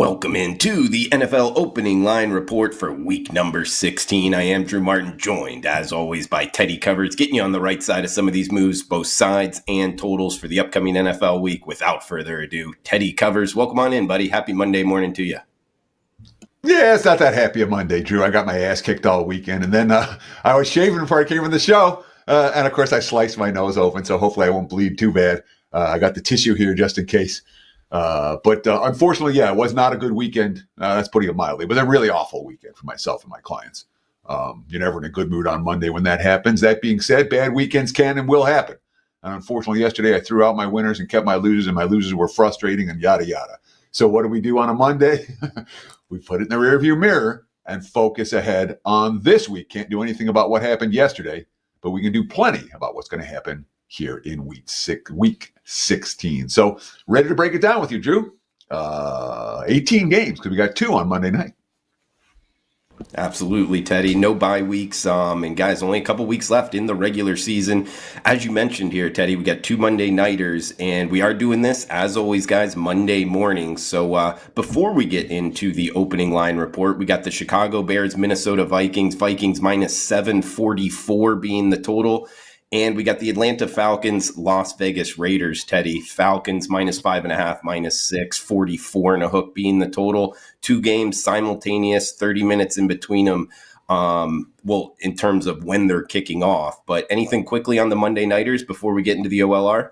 Welcome into the NFL Opening Line Report for week number 16. I am Drew Martin, joined as always by Teddy Covers, getting you on the right side of some of these moves, both sides and totals for the upcoming NFL week. Without further ado, Teddy Covers, welcome on in, buddy. Happy Monday morning to you. Yeah, it's not that happy a Monday, Drew. I got my ass kicked all weekend, and then I was shaving before I came on the show, and of course I sliced my nose open, so hopefully I won't bleed too bad. I got the tissue here just in case. But unfortunately, yeah, it was not a good weekend. That's putting it mildly. It was a really awful weekend for myself and my clients. You're never in a good mood on Monday when that happens. That being said, bad weekends can and will happen. And unfortunately, yesterday I threw out my winners and kept my losers, and my losers were frustrating and yada, yada. So what do we do on a Monday? We put it in the rearview mirror and focus ahead on this week. Can't do anything about what happened yesterday, but we can do plenty about what's going to happen here in week 16. So ready to break it down with you, Drew. 18 games because we got 2 on Monday night. Absolutely, Teddy. No bye weeks. And guys, only a couple weeks left in the regular season. As you mentioned here, Teddy, we got 2 Monday nighters, and we are doing this, as always, guys, Monday mornings. So before we get into the opening line report, we got the Chicago Bears, Minnesota Vikings, Vikings minus 744 being the total. And we got the Atlanta Falcons, Las Vegas Raiders, Teddy. Falcons minus 5.5, minus 6, 44 and a hook being the total. 2 games simultaneous, 30 minutes in between them. Well, in terms of when they're kicking off. But anything quickly on the Monday nighters before we get into the OLR?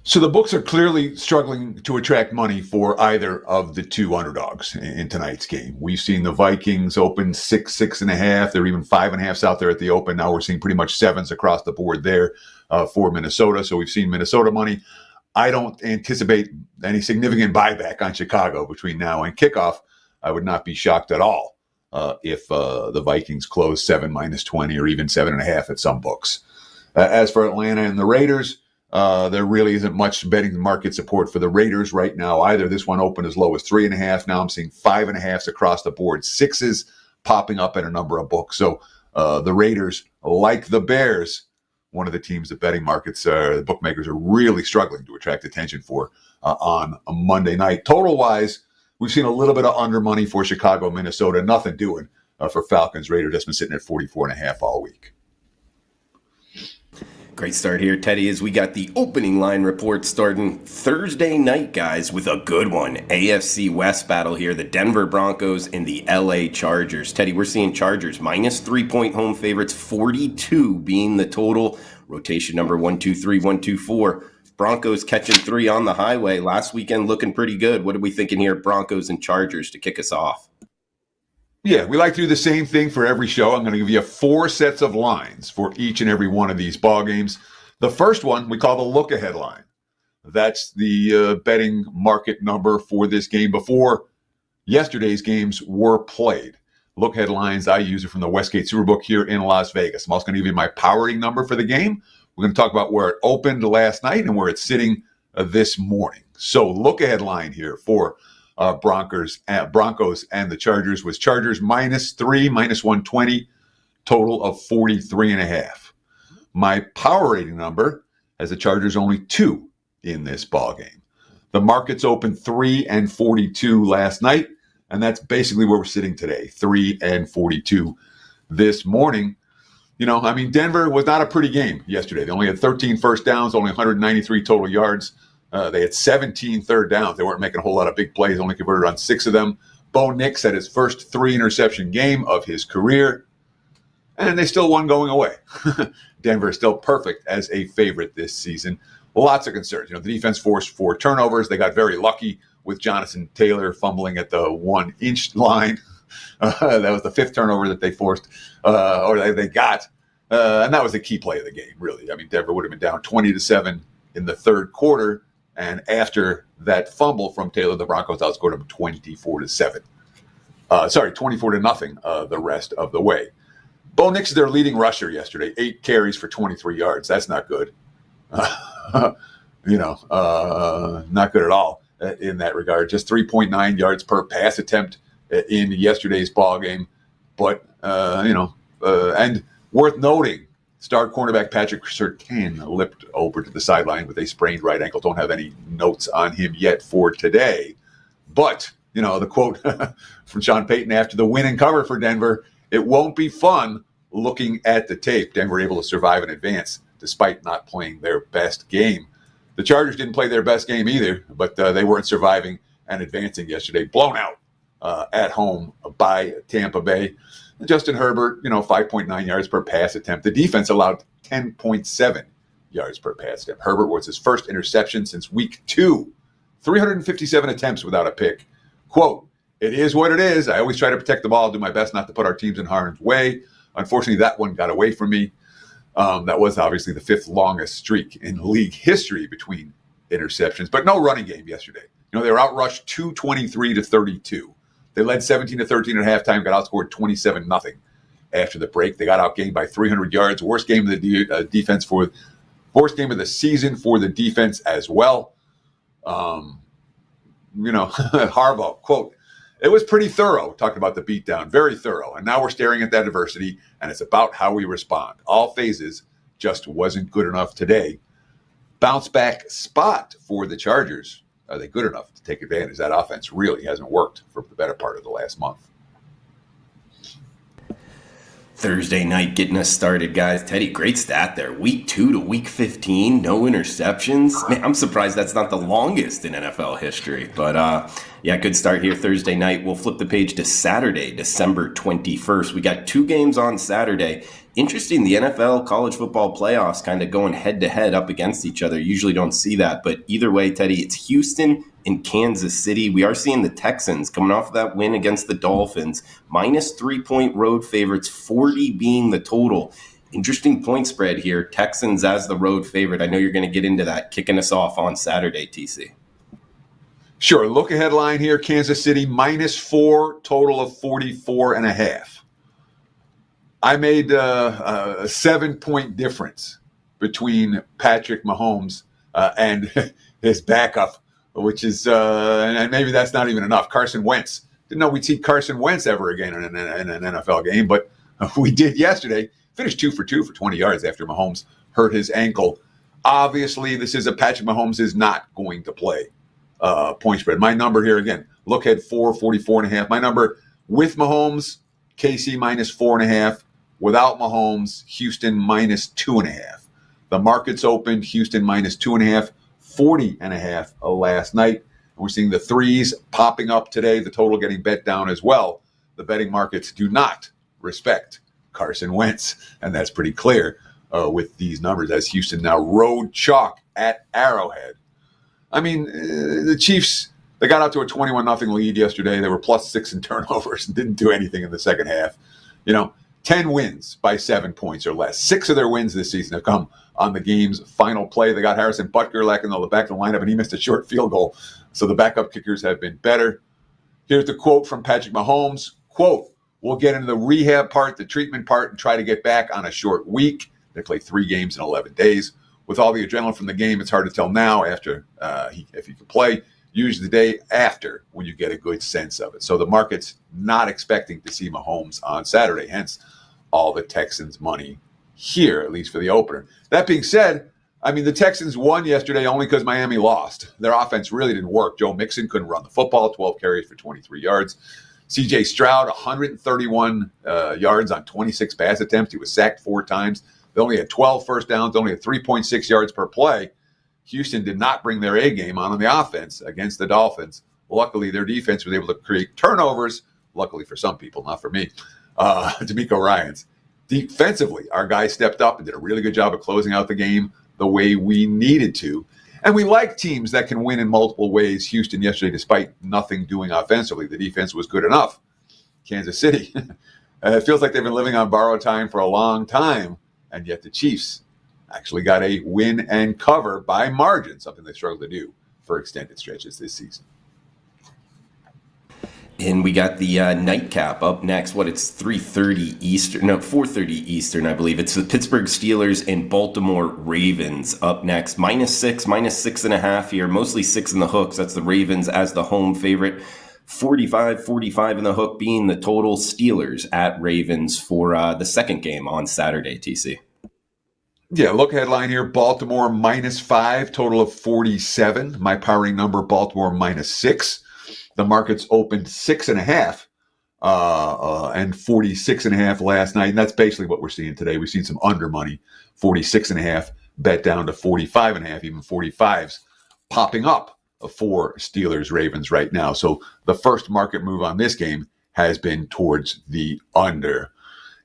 So the books are clearly struggling to attract money for either of the 2 underdogs in tonight's game. We've seen the Vikings open 6, 6.5. There are even 5.5s out there at the open. Now we're seeing pretty much 7s across the board there for Minnesota. So we've seen Minnesota money. I don't anticipate any significant buyback on Chicago between now and kickoff. I would not be shocked at all if the Vikings close 7 minus 20 or even 7.5 at some books. As for Atlanta and the Raiders, there really isn't much betting market support for the Raiders right now either. This one opened as low as 3.5. Now I'm seeing 5.5s across the board, 6s popping up in a number of books. So the Raiders, like the Bears, one of the teams that betting markets, the bookmakers are really struggling to attract attention for on a Monday night. Total-wise, we've seen a little bit of under money for Chicago, Minnesota. Nothing doing for Falcons. Raiders just been sitting at 44.5 all week. Great start here, Teddy, as we got the opening line report starting Thursday night, guys, with a good one. AFC West battle here, the Denver Broncos and the LA Chargers. Teddy, we're seeing Chargers minus 3-point home favorites, 42 being the total. Rotation number 1, 2, 3, 1, 2, 4. Broncos catching 3 on the highway. Last weekend looking pretty good. What are we thinking here, Broncos and Chargers, to kick us off? Yeah, we like to do the same thing for every show. I'm going to give you 4 sets of lines for each and every one of these ball games. The first one we call the look-ahead line. That's the betting market number for this game before yesterday's games were played. Look-ahead lines, I use it from the Westgate Superbook here in Las Vegas. I'm also going to give you my powering number for the game. We're going to talk about where it opened last night and where it's sitting this morning. So look-ahead line here for Broncos and the Chargers was Chargers minus 3, minus 120, total of 43.5. My power rating number has the Chargers only 2 in this ball game. The markets opened 3 and 42 last night, and that's basically where we're sitting today, 3 and 42 this morning. Denver was not a pretty game yesterday. They only had 13 first downs, only 193 total yards. They had 17 third downs. They weren't making a whole lot of big plays, only converted on 6 of them. Bo Nix had his first 3-interception game of his career, and they still won going away. Denver is still perfect as a favorite this season. Lots of concerns. The defense forced 4 turnovers. They got very lucky with Jonathan Taylor fumbling at the 1-inch line. That was the 5th turnover that they forced, or they got. And that was the key play of the game, really. Denver would have been down 20-7 in the third quarter. And after that fumble from Taylor, the Broncos outscored them 24-7. 24-0 the rest of the way. Bo Nix is their leading rusher yesterday, 8 carries for 23 yards. That's not good. Not good at all in that regard. Just 3.9 yards per pass attempt in yesterday's ball game. But, and worth noting, star cornerback Patrick Surtain limped over to the sideline with a sprained right ankle. Don't have any notes on him yet for today. But, The quote from Sean Payton after the win and cover for Denver, "It won't be fun looking at the tape." Denver able to survive and advance despite not playing their best game. The Chargers didn't play their best game either, but they weren't surviving and advancing yesterday. Blown out at home by Tampa Bay. Justin Herbert, 5.9 yards per pass attempt. The defense allowed 10.7 yards per pass attempt. Herbert was his first interception since week 2. 357 attempts without a pick. Quote, "It is what it is. I always try to protect the ball, do my best not to put our teams in harm's way. Unfortunately, that one got away from me." That was obviously the 5th longest streak in league history between interceptions, but no running game yesterday. They were outrushed 223-32. They led 17-13 at halftime, got outscored 27-0 after the break. They got outgained by 300 yards. Worst game of the defense worst game of the season for the defense as well. Harbaugh, quote, "It was pretty thorough," talking about the beatdown, very thorough. "And now we're staring at that adversity, and it's about how we respond. All phases just wasn't good enough today." Bounce back spot for the Chargers. Are they good enough to take advantage? That offense really hasn't worked for the better part of the last month. Thursday night getting us started, guys. Teddy, great stat there. Week 2 to week 15, no interceptions. Man, I'm surprised that's not the longest in NFL history. But good start here Thursday night. We'll flip the page to Saturday, December 21st. We got 2 games on Saturday. Interesting, the NFL college football playoffs kind of going head-to-head up against each other. Usually don't see that. But either way, Teddy, it's Houston and Kansas City. We are seeing the Texans coming off of that win against the Dolphins. Minus 3-point road favorites, 40 being the total. Interesting point spread here. Texans as the road favorite. I know you're going to get into that, kicking us off on Saturday, TC. Sure. Look ahead line here. Kansas City -4, total of 44.5. I made a 7-point difference between Patrick Mahomes and his backup, which is, and maybe that's not even enough. Carson Wentz. Didn't know we'd see Carson Wentz ever again in an NFL game, but we did yesterday. Finished 2 for 2 for 20 yards after Mahomes hurt his ankle. Obviously, this is a Patrick Mahomes is not going to play point spread. My number here, again, look ahead 44.5. My number with Mahomes, KC -4.5. Without Mahomes, Houston -2.5. The market's opened, Houston -2.5, 40.5 last night. And we're seeing the threes popping up today, the total getting bet down as well. The betting markets do not respect Carson Wentz, and that's pretty clear with these numbers as Houston now road chalk at Arrowhead. I mean, the Chiefs, they got out to a 21-0 lead yesterday. They were +6 in turnovers and didn't do anything in the second half. 10 wins by 7 points or less. 6 of their wins this season have come on the game's final play. They got Harrison Butker in the back of the lineup, and he missed a short field goal. So the backup kickers have been better. Here's the quote from Patrick Mahomes. Quote, "We'll get into the rehab part, the treatment part, and try to get back on a short week." They play 3 games in 11 days. With all the adrenaline from the game, it's hard to tell now after if he can play. Usually the day after when you get a good sense of it. So the market's not expecting to see Mahomes on Saturday, hence all the Texans money here, at least for the opener. That being said, the Texans won yesterday only because Miami lost. Their offense really didn't work. Joe Mixon couldn't run the football, 12 carries for 23 yards. CJ Stroud, 131 yards on 26 pass attempts. He was sacked 4 times. They only had 12 first downs, only had 3.6 yards per play. Houston did not bring their A game on the offense against the Dolphins. Luckily, their defense was able to create turnovers. Luckily for some people, not for me. D'Amico Ryans. Defensively, our guys stepped up and did a really good job of closing out the game the way we needed to. And we like teams that can win in multiple ways. Houston yesterday, despite nothing doing offensively, the defense was good enough. Kansas City, it feels like they've been living on borrowed time for a long time, and yet the Chiefs actually got a win and cover by margin, something they struggled to do for extended stretches this season. And we got the nightcap up next. It's 3:30 Eastern, no, 4:30 Eastern, I believe. It's the Pittsburgh Steelers and Baltimore Ravens up next. -6, -6.5 here, mostly 6 in the hooks. That's the Ravens as the home favorite. 45 in the hook being the total. Steelers at Ravens for the second game on Saturday, TC. Yeah, look headline here. Baltimore -5, total of 47. My powering number, Baltimore -6. The markets opened 6.5 and 46.5 last night. And that's basically what we're seeing today. We've seen some under money, 46.5 bet down to 45.5, even 45s popping up for Steelers Ravens right now. So the first market move on this game has been towards the under.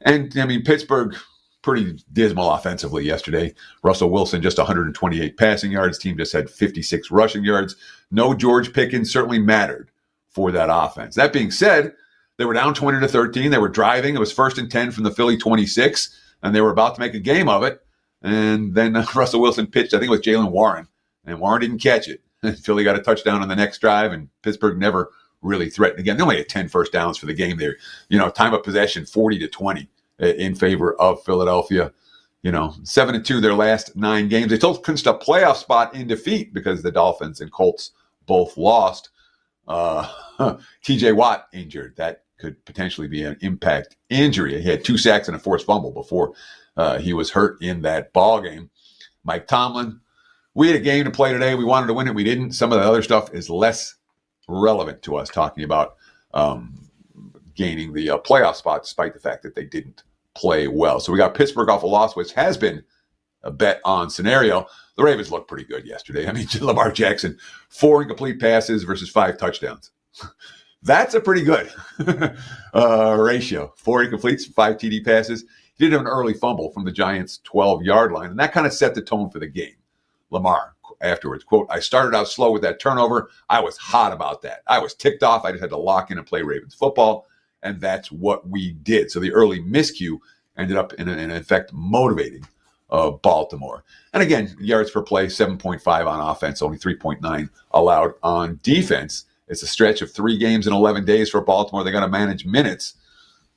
And I mean, Pittsburgh, pretty dismal offensively yesterday. Russell Wilson, just 128 passing yards. Team just had 56 rushing yards. No George Pickens certainly mattered for that offense. That being said, they were down 20-13. They were driving. It was 1st and 10 from the Philly 26, and they were about to make a game of it. And then Russell Wilson pitched, I think it was Jalen Warren, and Warren didn't catch it. Philly got a touchdown on the next drive, and Pittsburgh never really threatened again. They only had 10 first downs for the game there. Time of possession 40-20 in favor of Philadelphia. 7-2 their last 9 games. They still clinched a playoff spot in defeat because the Dolphins and Colts both lost. TJ Watt injured. That could potentially be an impact injury. He had 2 sacks and a forced fumble before he was hurt in that ball game. Mike Tomlin, we had a game to play today. We wanted to win it. We didn't. Some of the other stuff is less relevant to us, talking about gaining the playoff spot despite the fact that they didn't play well. So we got Pittsburgh off a loss, which has been a bet on scenario. The Ravens looked pretty good yesterday. I mean, Lamar Jackson, 4 incomplete passes versus 5 touchdowns. That's a pretty good ratio. 4 incompletes, 5 TD passes. He did have an early fumble from the Giants' 12-yard line, and that kind of set the tone for the game. Lamar, afterwards, quote, "I started out slow with that turnover. I was hot about that. I was ticked off. I just had to lock in and play Ravens football, and that's what we did." So the early miscue ended up, in effect, motivating Baltimore. And again, yards per play, 7.5 on offense, only 3.9 allowed on defense. It's a stretch of 3 games in 11 days for Baltimore. They got to manage minutes.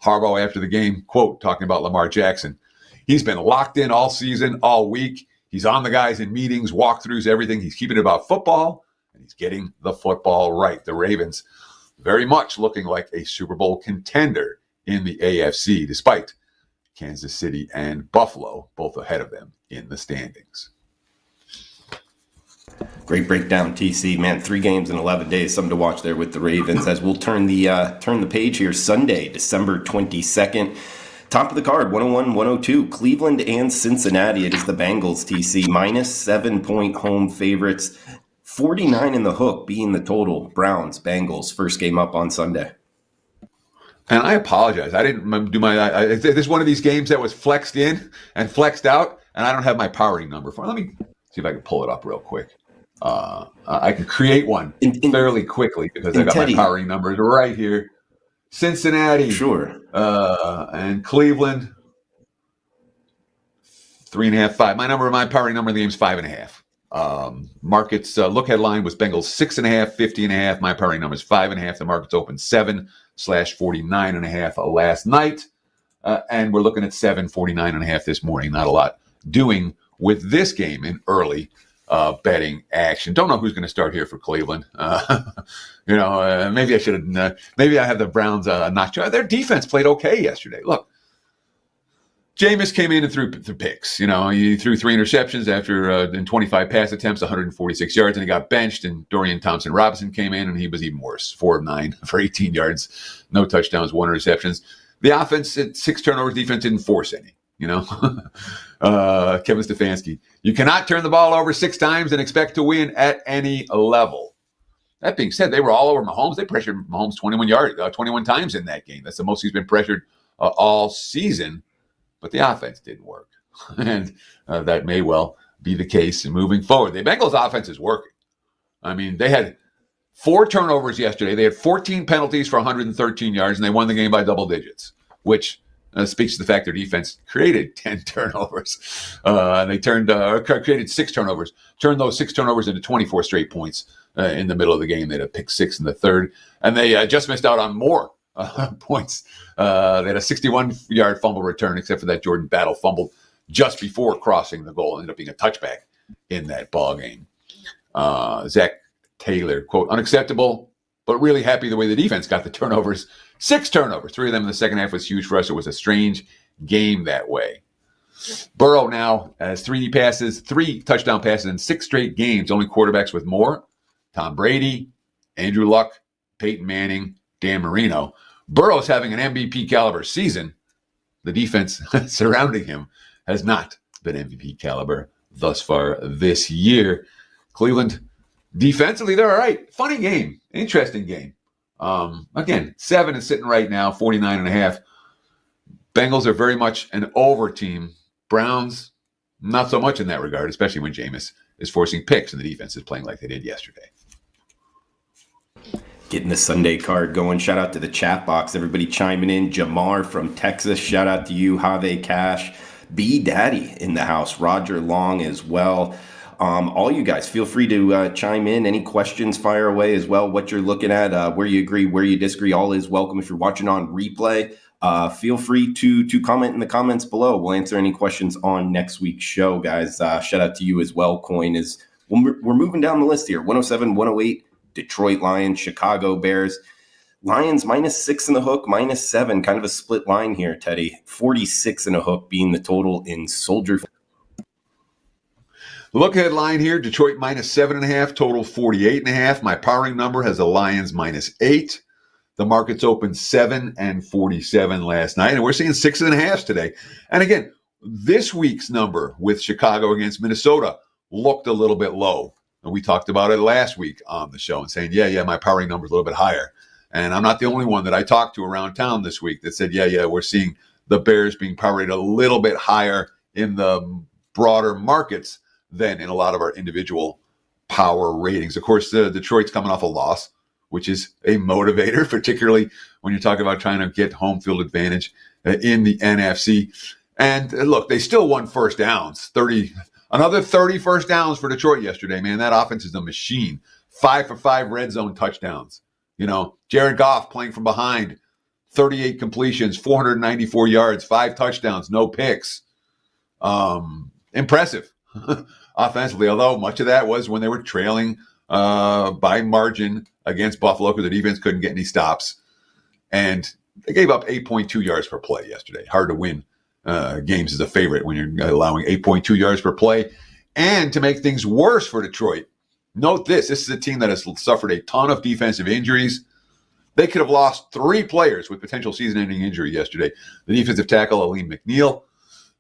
Harbaugh, after the game, quote, talking about Lamar Jackson, "He's been locked in all season, all week. He's on the guys in meetings, walkthroughs, everything. He's keeping it about football, and he's getting the football right." The Ravens very much looking like a Super Bowl contender in the AFC, despite Kansas City and Buffalo both ahead of them in the standings. Great breakdown, TC. Man, 3 games in 11 days. Something to watch there with the Ravens. As we'll turn the page here. Sunday, December 22nd. Top of the card, 101, 102. Cleveland and Cincinnati. It is the Bengals, TC. -7-point home favorites. 49 in the hook being the total. Browns, Bengals. First game up on Sunday. And I apologize. I didn't do my. This is one of these games that was flexed in and flexed out, and I don't have my powering number for it. Let me see if I can pull it up real quick. I can create one fairly quickly because I got my powering numbers right here. Cincinnati, sure, and Cleveland, 3.5, 5. My powering number in the game is 5.5. Markets look headline was Bengals 6.5, 50.5. My powering number is 5.5. The markets opened 7/49.5 last night, and we're looking at 7/49.5 this morning. Not a lot doing with this game in early betting action. Don't know who's going to start here for Cleveland. Maybe I should have. Maybe I have the Browns knocked. Their defense played okay yesterday. Look, Jameis came in and threw picks. He threw 3 interceptions after in 25 pass attempts, 146 yards, and he got benched. And Dorian Thompson-Robinson came in, and he was even worse, 4 of 9 for 18 yards, no touchdowns, 1 interceptions. The offense had 6 turnovers. Defense didn't force any. Kevin Stefanski, you cannot turn the ball over 6 times and expect to win at any level. That being said, they were all over Mahomes. They pressured Mahomes 21 times in that game. That's the most he's been pressured all season. But the offense didn't work. And that may well be the case moving forward. The Bengals offense is working. I mean, they had 4 turnovers yesterday. They had 14 penalties for 113 yards, and they won the game by double digits, which speaks to the fact their defense created 10 turnovers. And they created 6 turnovers, turned those 6 turnovers into 24 straight points in the middle of the game. They had a pick 6 in the third, and they just missed out on more points. They had a 61-yard fumble return, except for that Jordan Battle fumbled just before crossing the goal. It ended up being a touchback in that ball game. Zach Taylor, quote, "Unacceptable, but really happy the way the defense got the turnovers. 6 turnovers, 3 of them in the second half was huge for us. It was a strange game that way." Burrow now has 3 touchdown passes in 6 straight games. Only quarterbacks with more: Tom Brady, Andrew Luck, Peyton Manning, Dan Marino. Burrow's having an MVP caliber season. The defense surrounding him has not been MVP caliber thus far this year. Cleveland, defensively, they're all right. Funny game. Interesting game. Again, 7 is sitting right now, 49.5. Bengals are very much an over team. Browns, not so much in that regard, especially when Jameis is forcing picks and the defense is playing like they did yesterday. Getting the Sunday card going. Shout out to the chat box. Everybody chiming in. Jamar from Texas. Shout out to you. Have Cash. B Daddy in the house. Roger Long as well. All you guys, feel free to chime in. Any questions, fire away as well. What you're looking at, where you agree, where you disagree, all is welcome. If you're watching on replay, feel free to comment in the comments below. We'll answer any questions on next week's show, guys. Shout out to you as well. Coin is, we're moving down the list here. 107, 108. Detroit Lions, Chicago Bears. Lions -6 in the hook, -7. Kind of a split line here, Teddy. 46 in a hook being the total in Soldier. Look ahead line here, Detroit -7.5, total 48.5. My powering number has the Lions -8. The markets opened 7 and 47 last night, and we're seeing 6.5 today. And again, this week's number with Chicago against Minnesota looked a little bit low. And we talked about it last week on the show and saying, yeah, my powering number is a little bit higher. And I'm not the only one that I talked to around town this week that said, yeah, we're seeing the Bears being powered a little bit higher in the broader markets than in a lot of our individual power ratings. Of course, Detroit's coming off a loss, which is a motivator, particularly when you're talking about trying to get home field advantage in the NFC. And look, they still won first downs, another 30 first downs for Detroit yesterday, man. That offense is a machine. 5 for 5 red zone touchdowns. Jared Goff playing from behind, 38 completions, 494 yards, 5 touchdowns, no picks. Impressive offensively, although much of that was when they were trailing by margin against Buffalo because the defense couldn't get any stops. And they gave up 8.2 yards per play yesterday. Hard to win games as a favorite when you're allowing 8.2 yards per play. And to make things worse for Detroit, note this is a team that has suffered a ton of defensive injuries. They could have lost 3 players with potential season-ending injury yesterday. The defensive tackle, Aleem McNeil,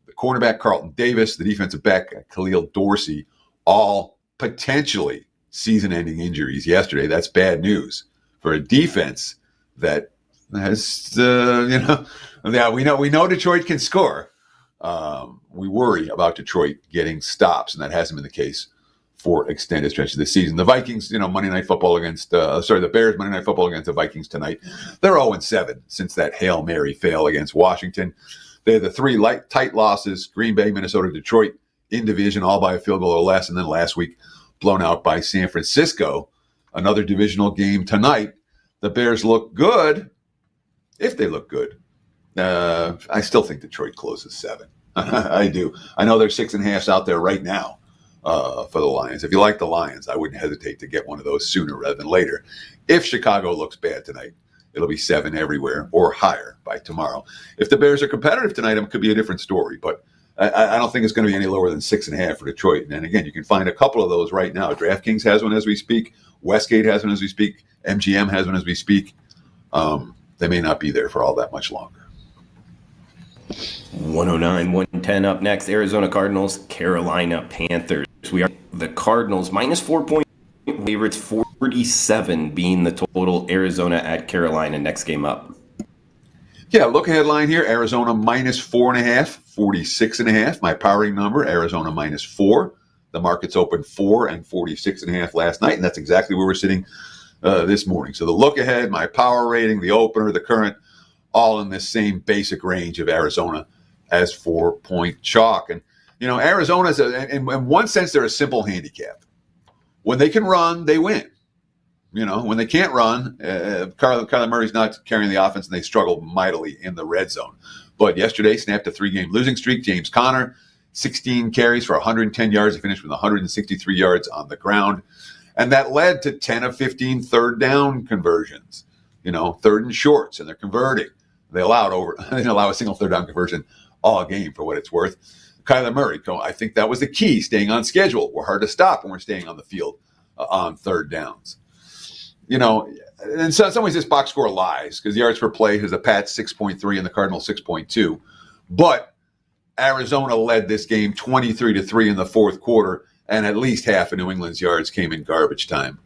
the cornerback, Carlton Davis, the defensive back, Khalil Dorsey, all potentially season-ending injuries yesterday. That's bad news for a defense that has, we know Detroit can score. We worry about Detroit getting stops, and that hasn't been the case for extended stretches this season. The Vikings, Monday Night Football against, the Bears, Monday Night Football against the Vikings tonight. They're 0-7 since that Hail Mary fail against Washington. They had the 3 tight losses, Green Bay, Minnesota, Detroit, in division, all by a field goal or less. And then last week, blown out by San Francisco. Another divisional game tonight. The Bears look good, if they look good. I still think Detroit closes 7. I do. I know there's 6.5s out there right now for the Lions. If you like the Lions, I wouldn't hesitate to get one of those sooner rather than later. If Chicago looks bad tonight, it'll be 7 everywhere or higher by tomorrow. If the Bears are competitive tonight, it could be a different story. But I don't think it's going to be any lower than 6.5 for Detroit. And again, you can find a couple of those right now. DraftKings has one as we speak. Westgate has one as we speak. MGM has one as we speak. They may not be there for all that much longer. 109, 110 up next. Arizona Cardinals, Carolina Panthers. We are the Cardinals -4 point favorites, 47 being the total. Arizona at Carolina next game up. Yeah, look ahead line here. Arizona -4.5, 46.5. My powering number, Arizona -4. The markets opened 4 and 46.5 last night, and that's exactly where we're sitting this morning. So the look ahead, my power rating, the opener, the current, all in this same basic range of Arizona as 4-point chalk. And, Arizona's, in one sense, they're a simple handicap. When they can run, they win. When they can't run, Kyler Murray's not carrying the offense, and they struggle mightily in the red zone. But yesterday, snapped a 3-game losing streak. James Conner, 16 carries for 110 yards. He finished with 163 yards on the ground. And that led to 10 of 15 third down conversions, third and shorts, and they're converting. They didn't allow a single third down conversion all game for what it's worth. Kyler Murray, I think that was the key, staying on schedule. We're hard to stop when we're staying on the field on third downs. in some ways, this box score lies because the yards per play has the Pats 6.3 and the Cardinals 6.2. But Arizona led this game 23-3 in the fourth quarter, and at least half of New England's yards came in garbage time.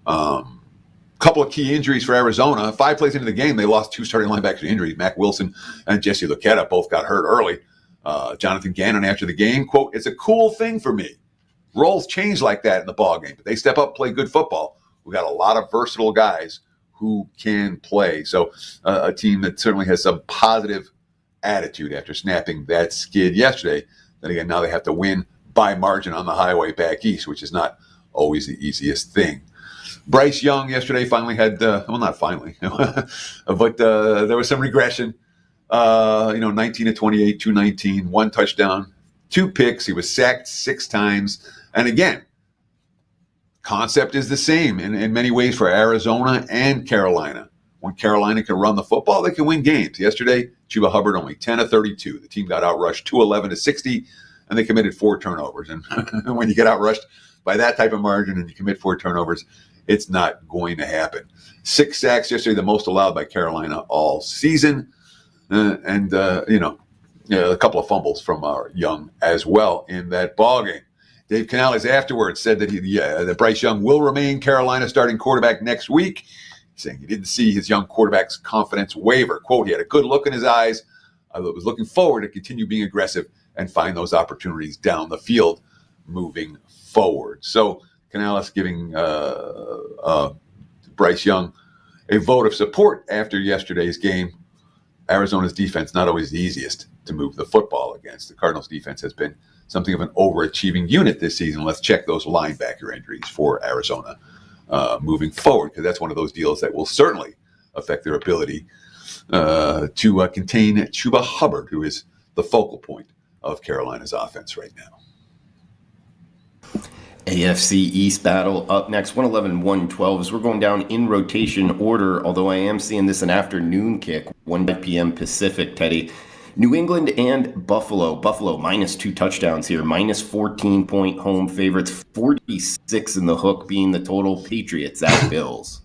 Couple of key injuries for Arizona. 5 plays into the game, they lost 2 starting linebackers to injuries. Mac Wilson and Jesse Luketa both got hurt early. Jonathan Gannon after the game, quote, "It's a cool thing for me. Roles change like that in the ball game, but they step up, play good football. We got a lot of versatile guys who can play." So a team that certainly has some positive attitude after snapping that skid yesterday. Then again, now they have to win by margin on the highway back east, which is not always the easiest thing. Bryce Young yesterday finally had, not finally, but there was some regression. 19-28, 219, 1 touchdown, 2 picks. He was sacked 6 times. And again, concept is the same in many ways for Arizona and Carolina. When Carolina can run the football, they can win games. Yesterday, Chuba Hubbard only 10 of 32. The team got outrushed 211-60, and they committed 4 turnovers. And when you get outrushed by that type of margin and you commit 4 turnovers, it's not going to happen. 6 sacks yesterday, the most allowed by Carolina all season. And a couple of fumbles from Young as well in that ballgame. Dave Canales afterwards said that that Bryce Young will remain Carolina's starting quarterback next week, saying he didn't see his young quarterback's confidence waver. Quote, "He had a good look in his eyes. I was looking forward to continue being aggressive and find those opportunities down the field moving forward." So Canales giving Bryce Young a vote of support after yesterday's game. Arizona's defense, not always the easiest to move the football against. The Cardinals' defense has been something of an overachieving unit this season. Let's check those linebacker injuries for Arizona moving forward, because that's one of those deals that will certainly affect their ability to contain Chuba Hubbard, who is the focal point of Carolina's offense right now. AFC East battle up next, 111-112, as we're going down in rotation order, although I am seeing this an afternoon kick, 1 p.m. Pacific, Teddy. New England and Buffalo. Buffalo minus 2 touchdowns here, minus 14-point home favorites, 46 in the hook being the total. Patriots at Bills.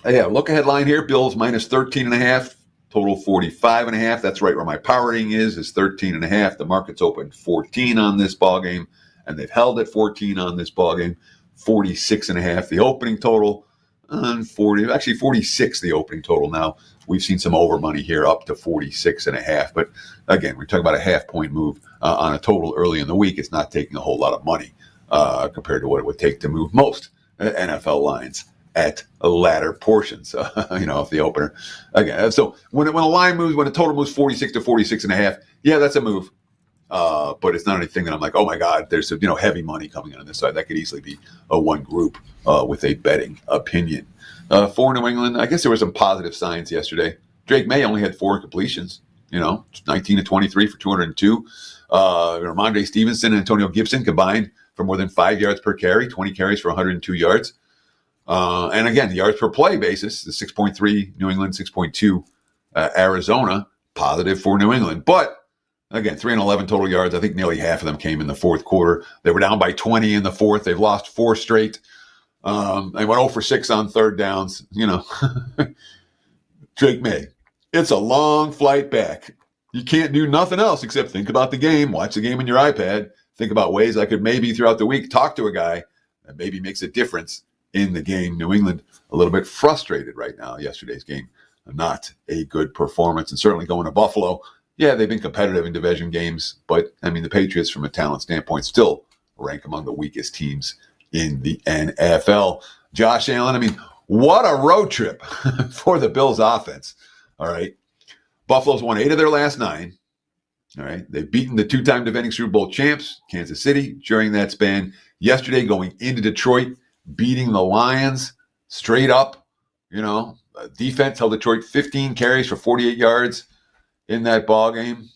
Yeah, look ahead line here, Bills minus 13.5, total 45.5. That's right where my power rating is 13.5. The market's open 14 on this ball game, and they've held at 14 on this ballgame, 46.5 the opening total, and 46 the opening total now. We've seen some over money here up to 46.5. But again, we're talking about a half-point move on a total early in the week. It's not taking a whole lot of money compared to what it would take to move most NFL lines at latter portions, of the opener. Again, so when a line moves, when a total moves 46 to 46.5, yeah, that's a move. But it's not anything that I'm like, oh my God, there's heavy money coming in on this side. That could easily be one group with a betting opinion. For New England, I guess there were some positive signs yesterday. Drake May only had 4 completions, 19 to 23 for 202. Ramondre Stevenson and Antonio Gibson combined for more than 5 yards per carry, 20 carries for 102 yards. And again, the yards per play basis, the 6.3 New England, 6.2 Arizona, positive for New England. But again, 311 total yards. I think nearly half of them came in the fourth quarter. They were down by 20 in the fourth. They've lost 4 straight. They went 0 for 6 on third downs. Drake May, it's a long flight back. You can't do nothing else except think about the game, watch the game on your iPad, think about ways I could maybe throughout the week talk to a guy that maybe makes a difference in the game. New England a little bit frustrated right now. Yesterday's game, not a good performance, and certainly going to Buffalo. Yeah, they've been competitive in division games, but the Patriots from a talent standpoint still rank among the weakest teams in the NFL. Josh Allen, what a road trip for the Bills offense. All right. Buffalo's won 8 of their last 9. All right. They've beaten the 2-time defending Super Bowl champs, Kansas City, during that span. Yesterday, going into Detroit, beating the Lions straight up. Defense held Detroit 15 carries for 48 yards in that ball game.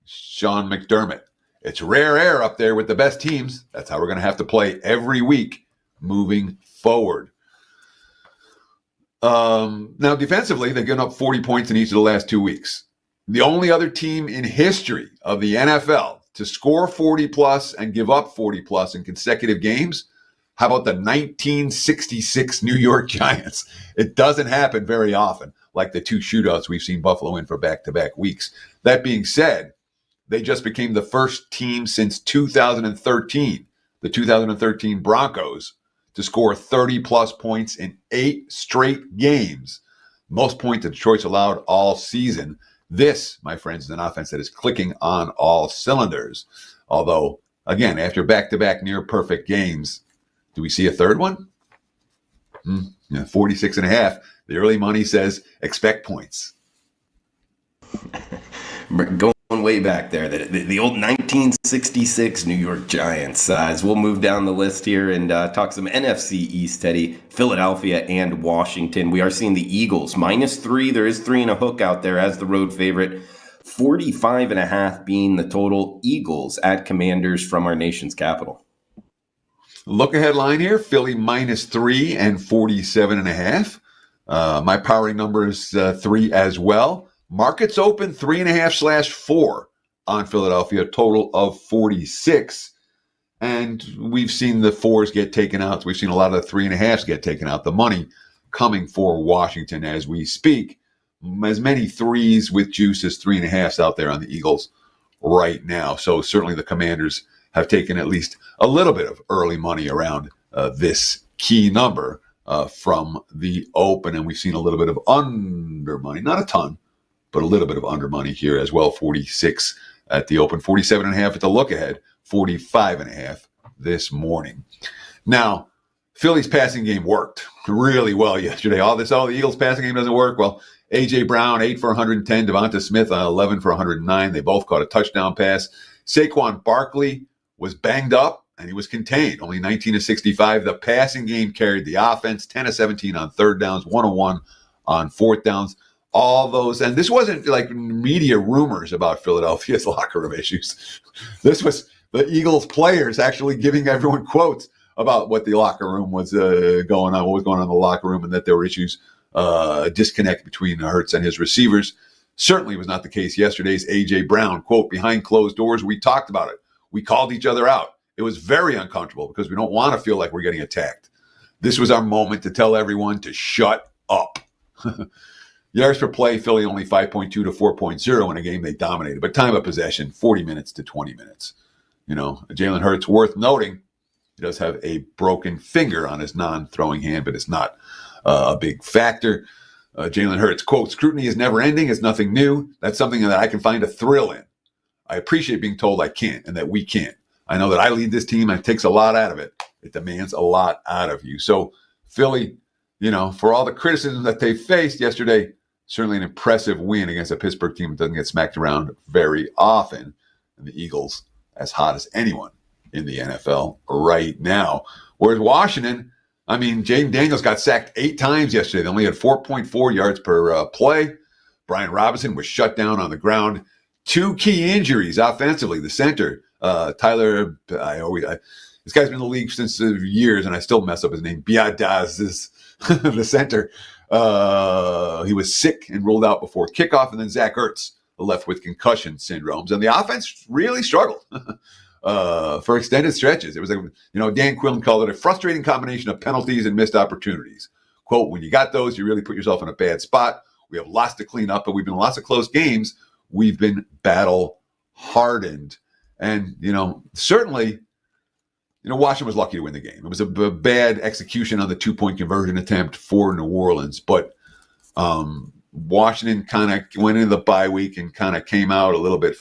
Sean McDermott. It's rare air up there with the best teams. That's how we're going to have to play every week moving forward. Now, defensively, they've given up 40 points in each of the last 2 weeks. The only other team in history of the NFL to score 40-plus and give up 40-plus in consecutive games, How about the 1966 New York Giants? It doesn't happen very often, like the two shootouts we've seen Buffalo in for back-to-back weeks. That being said, they just became the first team since 2013, the 2013 Broncos, to score 30-plus points in 8 straight games. Most points that Detroit's allowed all season. This, my friends, is an offense that is clicking on all cylinders. Although, again, after back-to-back near-perfect games, do we see a third one? 46.5. The early money says expect points. Going way back there, the old 1966 New York Giants. As we'll move down the list here and talk some NFC East, Teddy, Philadelphia and Washington. We are seeing the Eagles -3. There is 3 and a hook out there as the road favorite. 45.5 being the total. Eagles at Commanders from our nation's capital. Look ahead line here, Philly -3 and 47.5. My powering number is 3 as well. Markets open 3.5/4 on Philadelphia, total of 46. And we've seen the 4s get taken out. We've seen a lot of the 3.5s get taken out. The money coming for Washington as we speak. As many 3s with juice as 3.5s out there on the Eagles right now. So certainly the Commanders have taken at least a little bit of early money around this key number from the open. And we've seen a little bit of under money, not a ton, but a little bit of under money here as well. 46 at the open, 47.5 at the look ahead, 45.5 this morning. Now, Philly's passing game worked really well yesterday. The Eagles passing game doesn't work. Well, A.J. Brown, 8 for 110. Devonta Smith, 11 for 109. They both caught a touchdown pass. Saquon Barkley was banged up, and he was contained. Only 19 of 65. The passing game carried the offense, 10 of 17 on third downs, 1 of 1 on fourth downs. All those, and this wasn't like media rumors about Philadelphia's locker room issues. This was the Eagles players actually giving everyone quotes about what the locker room was going on, what was going on in the locker room, and that there were issues, disconnect between Hurts and his receivers. Certainly was not the case yesterday's A.J. Brown, quote, behind closed doors, we talked about it. We called each other out. It was very uncomfortable because we don't want to feel like we're getting attacked. This was our moment to tell everyone to shut up. Yards per play, Philly only 5.2 to 4.0 in a game they dominated. But time of possession, 40 minutes to 20 minutes. You know, Jalen Hurts, worth noting, he does have a broken finger on his non-throwing hand, but it's not a big factor. Jalen Hurts, quote, scrutiny is never ending. It's nothing new. That's something that I can find a thrill in. I appreciate being told I can't and that we can't. I know that I lead this team and it takes a lot out of it. It demands a lot out of you. So Philly, you know, for all the criticism that they faced yesterday, certainly an impressive win against a Pittsburgh team that doesn't get smacked around very often. And the Eagles, as hot as anyone in the NFL right now. Whereas Washington, I mean, Jaden Daniels got sacked 8 times yesterday. They only had 4.4 yards per play. Brian Robinson was shut down on the ground. 2 key injuries offensively. The center, Tyler, this guy's been in the league since years, and I still mess up his name. Biadasz is the center. He was sick and ruled out before kickoff, and then Zach Ertz left with concussion syndromes, and the offense really struggled for extended stretches. It was, Dan Quillen called it a frustrating combination of penalties and missed opportunities. Quote, when you got those, you really put yourself in a bad spot. We have lots to clean up, but we've been in lots of close games. We've been battle hardened, and certainly. Washington was lucky to win the game. It was a bad execution on the 2-point conversion attempt for New Orleans, but Washington kind of went into the bye week and kind of came out a little bit.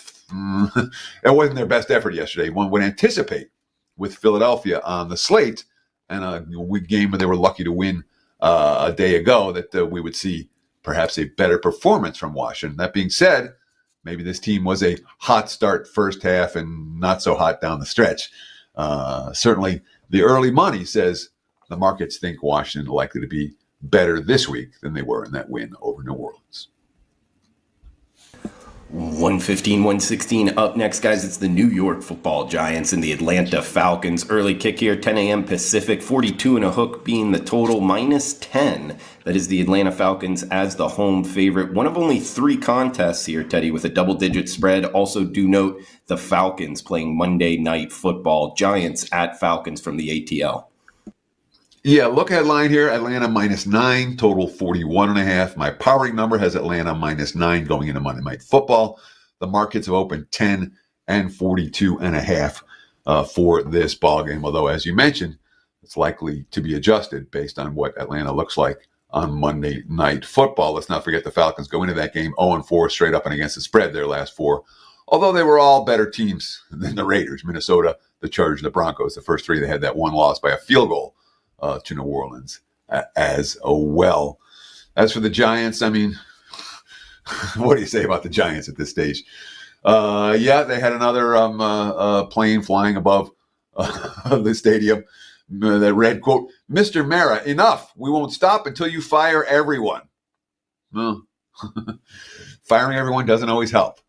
It wasn't their best effort yesterday. One would anticipate with Philadelphia on the slate and a game where they were lucky to win a day ago that we would see perhaps a better performance from Washington. That being said, maybe this team was a hot start first half and not so hot down the stretch. Certainly, the early money says the markets think Washington likely to be better this week than they were in that win over New Orleans. 115, 116 up next, guys. It's the New York Football Giants and the Atlanta Falcons. Early kick here, 10 a.m. Pacific, 42 and a hook being the total, -10. That is the Atlanta Falcons as the home favorite. One of only 3 contests here, Teddy, with a double-digit spread. Also do note the Falcons playing Monday Night Football. Giants at Falcons from the ATL. Yeah, look at line here. Atlanta -9, total 41.5. My powering number has Atlanta -9 going into Monday Night Football. The markets have opened 10 and 42.5 for this ball game. Although, as you mentioned, it's likely to be adjusted based on what Atlanta looks like on Monday Night Football. Let's not forget the Falcons go into that game 0-4 straight up and against the spread their last four. Although they were all better teams than the Raiders, Minnesota, the Chargers, the Broncos. The first three, they had that one loss by a field goal to New Orleans as well. As for the Giants, I mean, what do you say about the Giants at this stage? Yeah, they had another plane flying above the stadium that read, quote, "Mr. Mara, enough. We won't stop until you fire everyone." Well, firing everyone doesn't always help.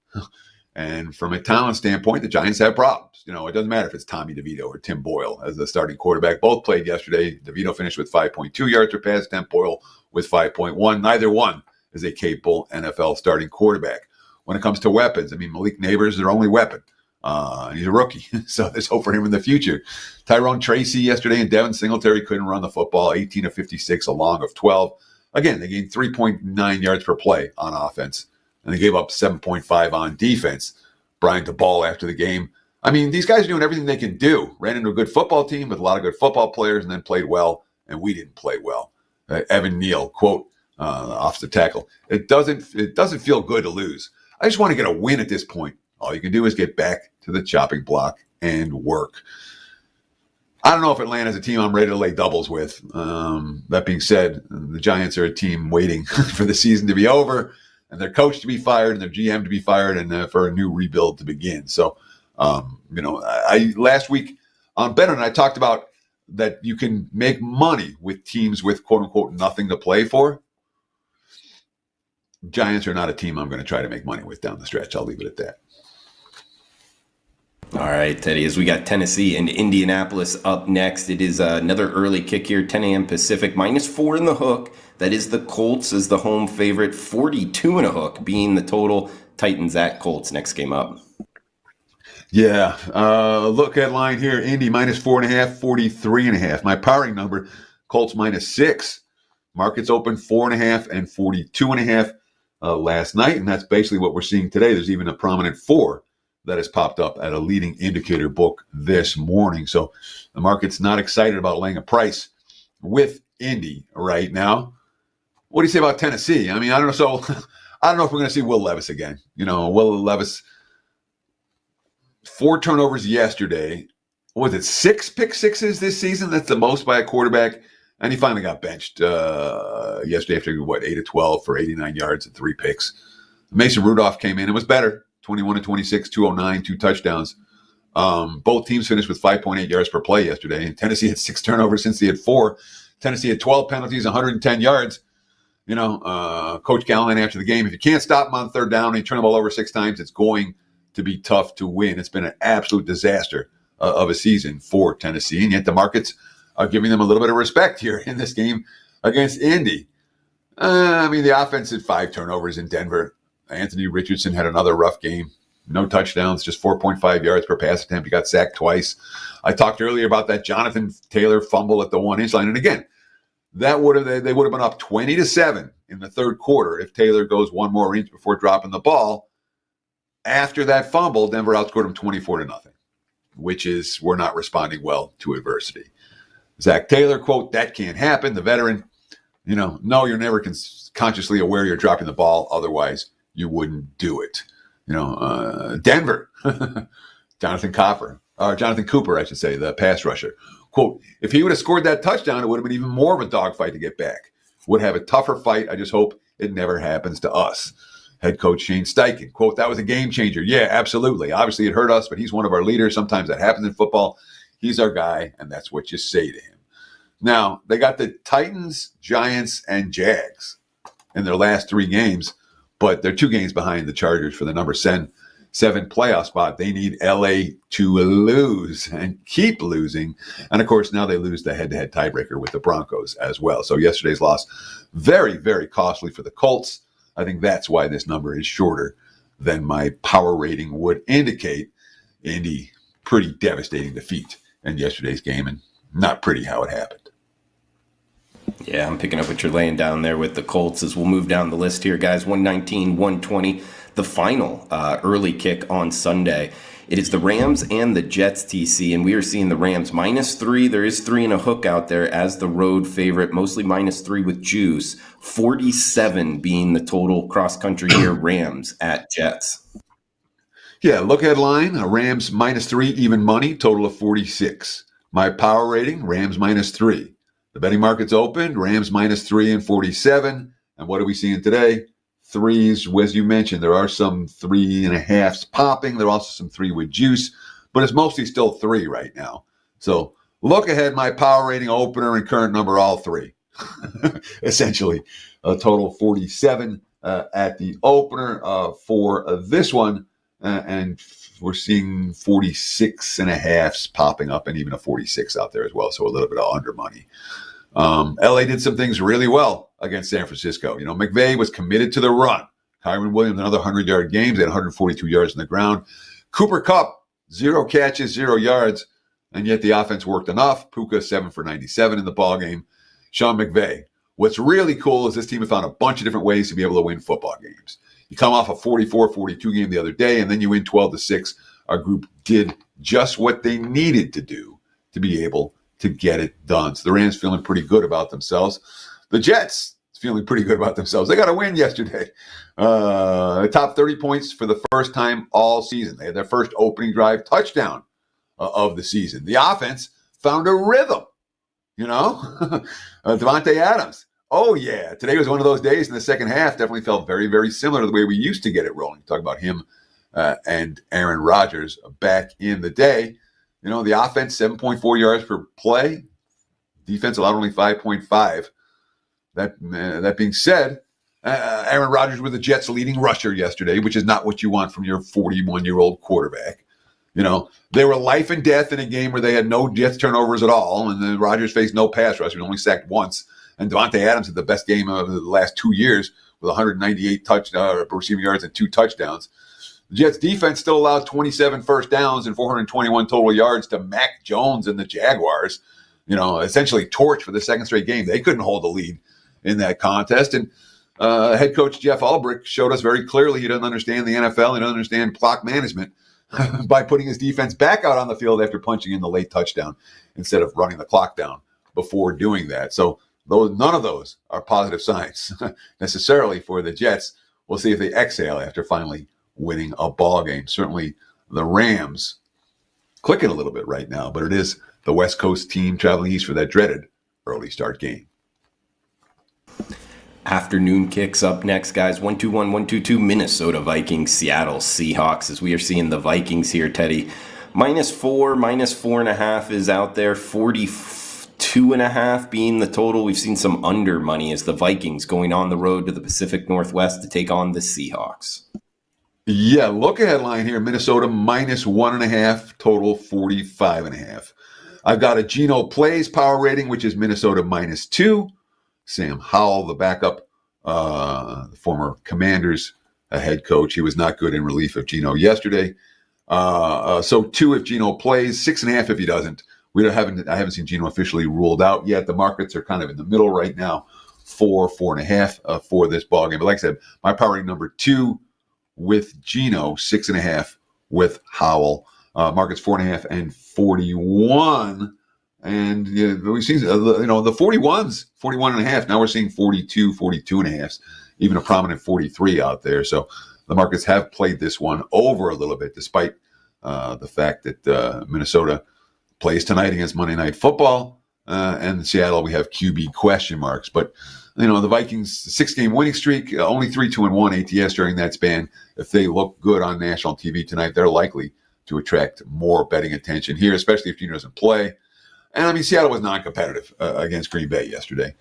And from a talent standpoint, the Giants have problems. You know, it doesn't matter if it's Tommy DeVito or Tim Boyle as the starting quarterback. Both played yesterday. DeVito finished with 5.2 yards per pass, Tim Boyle with 5.1. Neither one is a capable NFL starting quarterback. When it comes to weapons, I mean, Malik Neighbors is their only weapon. He's a rookie, so there's hope for him in the future. Tyrone Tracy yesterday and Devin Singletary couldn't run the football, 18 of 56, a long of 12. Again, they gained 3.9 yards per play on offense, and they gave up 7.5 on defense. Brian DeBall after the game. I mean, these guys are doing everything they can do. Ran into a good football team with a lot of good football players and then played well, and we didn't play well. Evan Neal, quote, off the tackle. It doesn't feel good to lose. I just want to get a win at this point. All you can do is get back to the chopping block and work. I don't know if Atlanta's a team I'm ready to lay doubles with. That being said, the Giants are a team waiting for the season to be over and their coach to be fired and their GM to be fired and for a new rebuild to begin. So, I last week on Better, I talked about that you can make money with teams with quote unquote nothing to play for. Giants are not a team I'm going to try to make money with down the stretch. I'll leave it at that. All right, Teddy, as we got Tennessee and Indianapolis up next, it is another early kick here, 10 a.m. Pacific, -4 in the hook. That is the Colts as the home favorite, 42 in a hook being the total. Titans at Colts next game up. Yeah, look at line here, Indy -4.5, 43.5. My powering number, Colts -6. Markets open 4.5 and 42.5 last night, and that's basically what we're seeing today. There's even a prominent 4 that has popped up at a leading indicator book this morning. So the market's not excited about laying a price with Indy right now. What do you say about Tennessee? I mean, I don't know. So I don't know if we're going to see Will Levis again. You know, Will Levis, 4 turnovers yesterday. Was it 6 pick sixes this season? That's the most by a quarterback. And he finally got benched yesterday after, 8 of 12 for 89 yards and 3 picks. Mason Rudolph came in and was better. 21 of 26, 209, 2 touchdowns. Both teams finished with 5.8 yards per play yesterday. Tennessee had 6 turnovers since they had 4. Tennessee had 12 penalties, 110 yards. You know, Coach Callahan after the game, if you can't stop them on third down and you turn the ball over 6 times, it's going to be tough to win. It's been an absolute disaster of a season for Tennessee, and yet the markets are giving them a little bit of respect here in this game against Indy. I mean, the offense had 5 turnovers in Denver. Anthony Richardson had another rough game. No touchdowns, just 4.5 yards per pass attempt. He got sacked twice. I talked earlier about that Jonathan Taylor fumble at the 1-inch line. And again, they would have been up 20-7 in the third quarter if Taylor goes one more inch before dropping the ball. After that fumble, Denver outscored him 24-0, which is we're not responding well to adversity. Zach Taylor, quote, "That can't happen." The veteran, no, you're never consciously aware you're dropping the ball. Otherwise, you wouldn't do it. Denver, Jonathan Cooper, I should say, the pass rusher. Quote, "If he would have scored that touchdown, it would have been even more of a dogfight to get back. Would have a tougher fight. I just hope it never happens to us." Head coach Shane Steichen, quote, "That was a game changer." Yeah, absolutely. Obviously, it hurt us, but he's one of our leaders. Sometimes that happens in football. He's our guy, and that's what you say to him. Now, they got the Titans, Giants, and Jags in their last 3 games, but they're 2 games behind the Chargers for the number 7 playoff spot. They need LA to lose and keep losing. And, of course, now they lose the head-to-head tiebreaker with the Broncos as well. So yesterday's loss, very, very costly for the Colts. I think that's why this number is shorter than my power rating would indicate. Indy, pretty devastating defeat in yesterday's game, and not pretty how it happened. Yeah, I'm picking up what you're laying down there with the Colts as we'll move down the list here, guys. 119, 120, the final early kick on Sunday. It is the Rams and the Jets, TC, and we are seeing the Rams -3. There is 3 and a hook out there as the road favorite, mostly -3 with juice. 47 being the total cross-country here, Rams at Jets. Yeah, look headline, Rams -3, even money, total of 46. My power rating, Rams -3. The betting market's opened, Rams -3 and 47. And what are we seeing today? Threes, as you mentioned, there are some 3.5s popping. There are also some 3 with juice, but it's mostly still 3 right now. So look ahead, my power rating, opener, and current number, all 3. Essentially, a total 47 at the opener for this one. And we're seeing 46.5s popping up and even a 46 out there as well. So a little bit of under money. LA did some things really well against San Francisco. McVay was committed to the run. Kyron Williams, another 100-yard game. They had 142 yards on the ground. Cooper Kupp, 0 catches, 0 yards. And yet the offense worked enough. Puka, 7 for 97 in the ballgame. Sean McVay. What's really cool is this team has found a bunch of different ways to be able to win football games. You come off a 44-42 game the other day, and then you win 12-6. Our group did just what they needed to do to be able to get it done. So the Rams feeling pretty good about themselves. The Jets feeling pretty good about themselves. They got a win yesterday. Top 30 points for the first time all season. They had their first opening drive touchdown of the season. The offense found a rhythm. Devontae Adams. Oh, yeah. Today was one of those days in the second half. Definitely felt very, very similar to the way we used to get it rolling. Talk about him and Aaron Rodgers back in the day. The offense, 7.4 yards per play. Defense allowed only 5.5. That being said, Aaron Rodgers was the Jets' leading rusher yesterday, which is not what you want from your 41-year-old quarterback. They were life and death in a game where they had no Jets turnovers at all, and then Rodgers faced no pass rush. He was only sacked once. And Devontae Adams had the best game of the last 2 years with 198 receiving yards and 2 touchdowns. The Jets defense still allowed 27 first downs and 421 total yards to Mac Jones and the Jaguars. Essentially torched for the second straight game. They couldn't hold the lead in that contest. And head coach Jeff Ulbrich showed us very clearly he doesn't understand the NFL. He doesn't understand clock management by putting his defense back out on the field after punching in the late touchdown instead of running the clock down before doing that. So none of those are positive signs necessarily for the Jets. We'll see if they exhale after finally winning a ball game. Certainly the Rams clicking a little bit right now, but it is the West Coast team traveling east for that dreaded early start game. Afternoon kicks up next, guys. 121, 122, Minnesota Vikings, Seattle Seahawks, as we are seeing the Vikings here, Teddy. -4, -4.5 is out there. 42.5 being the total. We've seen some under money as the Vikings going on the road to the Pacific Northwest to take on the Seahawks. Yeah, look ahead line here. Minnesota -1.5, total 45.5. I've got a Geno Plays power rating, which is Minnesota -2. Sam Howell, the backup, the former Commanders head coach. He was not good in relief of Geno yesterday. So 2 if Geno plays, 6.5 if he doesn't. I haven't seen Geno officially ruled out yet. The markets are kind of in the middle right now, 4.5 for this ballgame. But like I said, my power rating number 2 with Geno, 6.5 with Howell. Markets 4.5 and 41. And we've seen, the 41s, 41.5. Now we're seeing 42, 42.5, even a prominent 43 out there. So the markets have played this one over a little bit, despite the fact that Minnesota plays tonight against Monday Night Football. And in Seattle, we have QB question marks. But, the Vikings' 6-game winning streak, only 3-2-1 ATS during that span. If they look good on national TV tonight, they're likely to attract more betting attention here, especially if Geno doesn't play. And, Seattle was non-competitive against Green Bay yesterday.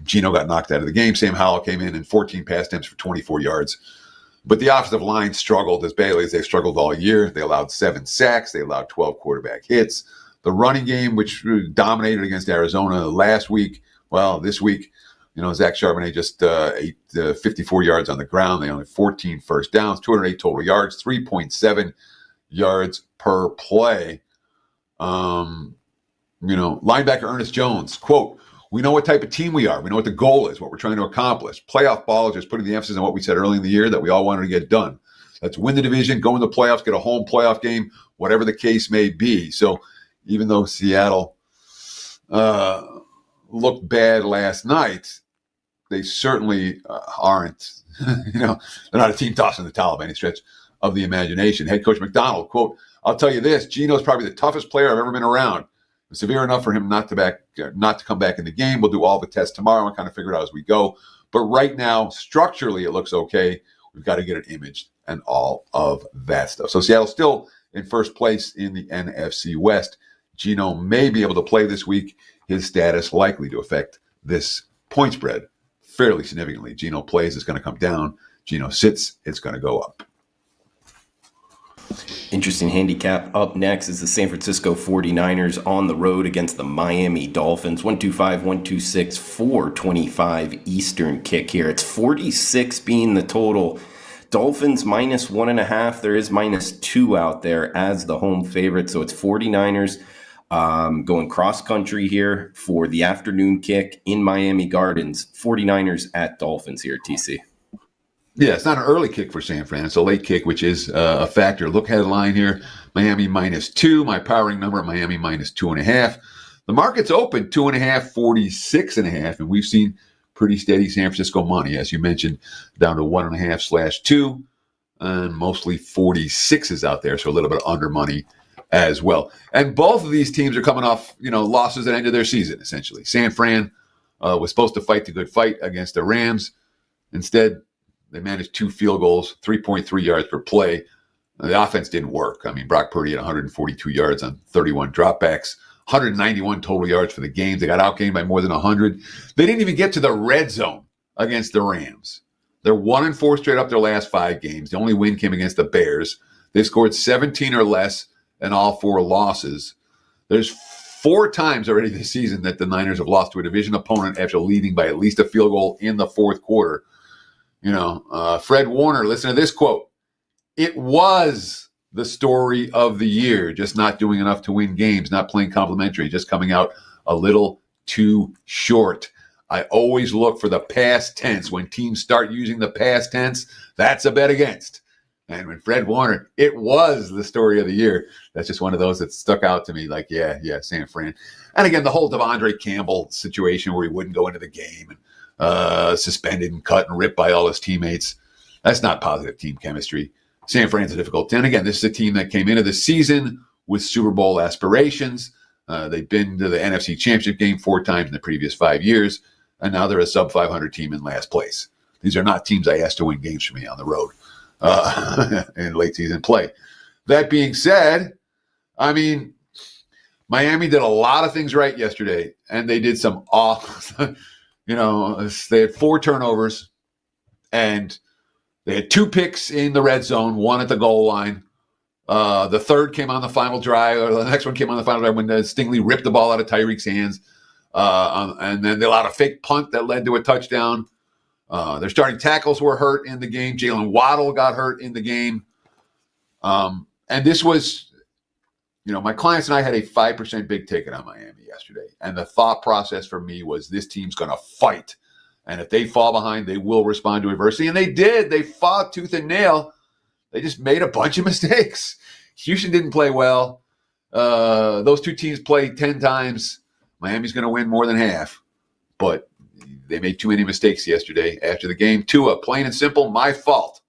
Geno got knocked out of the game. Sam Howell came in 14 pass attempts for 24 yards. But the offensive line struggled as badly as they've struggled all year. They allowed 7 sacks. They allowed 12 quarterback hits. The running game, which dominated against Arizona last week, this week, Zach Charbonnet just ate 54 yards on the ground. They only 14 first downs, 208 total yards, 3.7 yards per play. Linebacker Ernest Jones, quote, We know what type of team we are. We know what the goal is, what we're trying to accomplish. Playoff ball is just putting the emphasis on what we said early in the year that we all wanted to get done. Let's win the division, go in the playoffs, get a home playoff game, whatever the case may be. So even though Seattle looked bad last night, they certainly aren't, they're not a team tossing the towel by any stretch of the imagination. Head coach McDonald, quote, "I'll tell you this, Geno's probably the toughest player I've ever been around. It's severe enough for him not to come back in the game. We'll do all the tests tomorrow and kind of figure it out as we go. But right now, structurally, it looks okay. We've got to get it imaged and all of that stuff." So Seattle's still in first place in the NFC West. Geno may be able to play this week. His status likely to affect this point spread fairly significantly. Geno plays, it's going to come down. Geno sits, it's going to go up. Interesting handicap. Up next is the San Francisco 49ers on the road against the Miami Dolphins. 125, 126, 425 Eastern kick here. It's 46 being the total. Dolphins minus 1.5. There is minus 2 out there as the home favorite. So it's 49ers going cross country here for the afternoon kick in Miami Gardens. 49ers at Dolphins here, TC. Yeah, it's not an early kick for San Fran. It's a late kick, which is a factor. Look headline here, Miami minus 2. My powering number, Miami minus 2.5. The market's open 2.5, 46.5, and we've seen pretty steady San Francisco money, as you mentioned, down to 1.5/2, and mostly 46s out there, so a little bit under money as well. And both of these teams are coming off, losses at the end of their season, essentially. San Fran was supposed to fight the good fight against the Rams. Instead, they managed 2 field goals, 3.3 yards per play. The offense didn't work. I mean, Brock Purdy had 142 yards on 31 dropbacks, 191 total yards for the game. They got outgained by more than 100. They didn't even get to the red zone against the Rams. They're 1-4 straight up their last 5 games. The only win came against the Bears. They scored 17 or less in all 4 losses. There's 4 times already this season that the Niners have lost to a division opponent after leading by at least a field goal in the fourth quarter. Fred Warner, listen to this quote. "It was the story of the year, just not doing enough to win games, not playing complimentary, just coming out a little too short. I always look for the past tense. When teams start using the past tense, that's a bet against." And when Fred Warner, it was the story of the year. That's just one of those that stuck out to me. Like, yeah, San Fran. And again, the whole Devondre Campbell situation where he wouldn't go into the game and suspended and cut and ripped by all his teammates. That's not positive team chemistry. San Fran's a difficult 10. Again, this is a team that came into the season with Super Bowl aspirations. They've been to the NFC Championship game 4 times in the previous 5 years, and now they're a sub-500 team in last place. These are not teams I asked to win games for me on the road in late season play. That being said, I mean, Miami did a lot of things right yesterday, and they did some awful. They had 4 turnovers, and they had 2 picks in the red zone, 1 at the goal line. The third came on the final drive, or the next one came on the final drive when Stingley ripped the ball out of Tyreek's hands. And then they allowed a fake punt that led to a touchdown. Their starting tackles were hurt in the game. Jalen Waddle got hurt in the game. And this was, my clients and I had a 5% big ticket on Miami yesterday. And the thought process for me was this team's going to fight. And if they fall behind, they will respond to adversity. And they did. They fought tooth and nail. They just made a bunch of mistakes. Houston didn't play well. Those 2 teams played 10 times. Miami's going to win more than half. But they made too many mistakes yesterday after the game. Tua, plain and simple, my fault.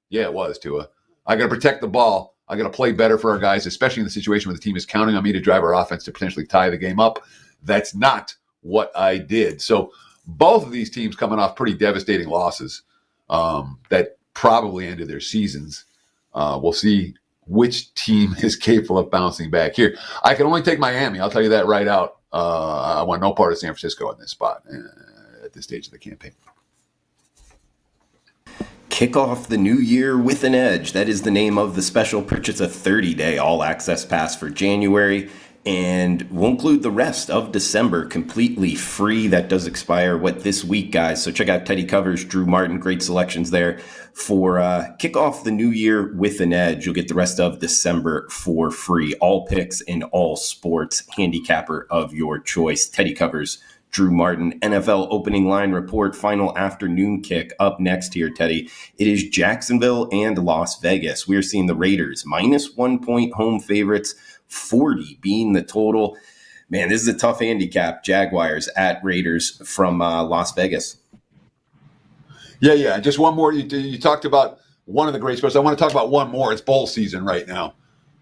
Yeah, it was, Tua. I got to protect the ball. I got to play better for our guys, especially in the situation where the team is counting on me to drive our offense to potentially tie the game up. That's not what I did. So both of these teams coming off pretty devastating losses that probably ended their seasons. We'll see which team is capable of bouncing back here. I can only take Miami. I'll tell you that right out. I want no part of San Francisco in this spot at this stage of the campaign. Kick off the new year with an edge. That is the name of the special. Purchase a 30-day all-access pass for January, and we'll include the rest of December completely free. That does expire, this week, guys? So check out Teddy Covers, Drew Martin, great selections there for kick off the new year with an edge. You'll get the rest of December for free. All picks in all sports, handicapper of your choice. Teddy Covers, Drew Martin. NFL opening line report, final afternoon kick up next here, Teddy. It is Jacksonville and Las Vegas. We're seeing the Raiders minus 1 point home favorites, 40 being the total. Man, this is a tough handicap. Jaguars at Raiders from Las Vegas. Yeah. Just one more. You talked about one of the great sports. I want to talk about one more. It's bowl season right now.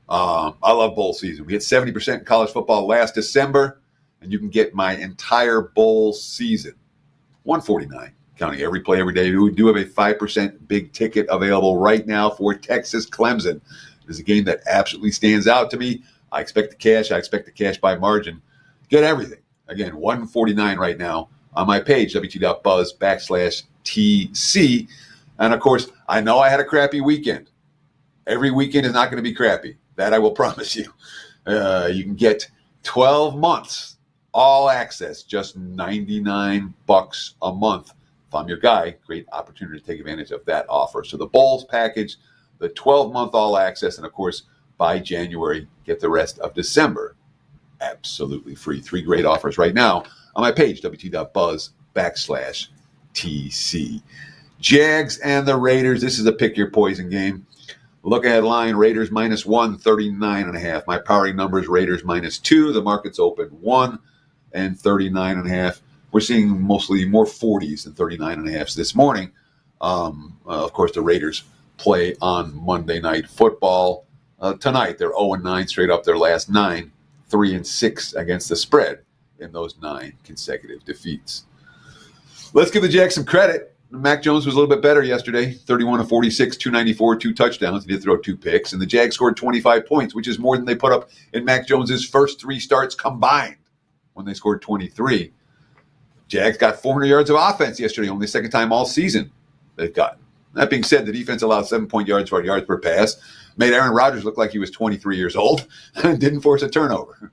I love bowl season. We hit 70% in college football last December, and you can get my entire bowl season, $149, counting every play every day. We do have a 5% big ticket available right now for Texas Clemson. It is a game that absolutely stands out to me. I expect the cash. I expect the cash by margin. Get everything. Again, $149 right now on my page, WT.buzz/TC. And, of course, I know I had a crappy weekend. Every weekend is not going to be crappy. That I will promise you. You can get 12 months, all access, just $99 a month. If I'm your guy, great opportunity to take advantage of that offer. So the Bowls package, the 12-month all access, and, of course, by January, get the rest of December absolutely free. 3 great offers right now on my page, WT.buzz/TC. Jags and the Raiders. This is a pick your poison game. Look ahead line, Raiders minus 1, 39.5. My powering numbers, Raiders minus 2. The market's open 1 and 39.5. We're seeing mostly more 40s than 39.5s this morning. Of course, the Raiders play on Monday Night Football tonight. They're 0-9 straight up their last 9, 3-6 against the spread in those 9 consecutive defeats. Let's give the Jags some credit. Mac Jones was a little bit better yesterday, 31 of 46, 294, 2 touchdowns. He did throw 2 picks, and the Jags scored 25 points, which is more than they put up in Mac Jones's first 3 starts combined when they scored 23. Jags got 400 yards of offense yesterday, only the second time all season they've gotten. That being said, the defense allowed 7 yards per pass, made Aaron Rodgers look like he was 23 years old, and didn't force a turnover.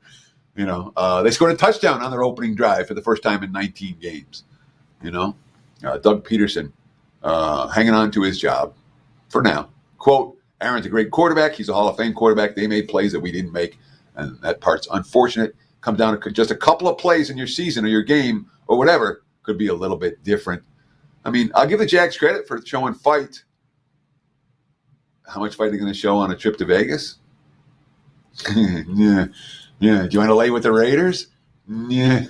They scored a touchdown on their opening drive for the first time in 19 games. Doug Peterson hanging on to his job for now. Quote, Aaron's a great quarterback. He's a Hall of Fame quarterback. They made plays that we didn't make, and that part's unfortunate. Come down to just a couple of plays in your season or your game or whatever could be a little bit different. I mean, I'll give the Jags credit for showing fight. How much fight are they going to show on a trip to Vegas? Yeah. Do you want to lay with the Raiders? Yeah.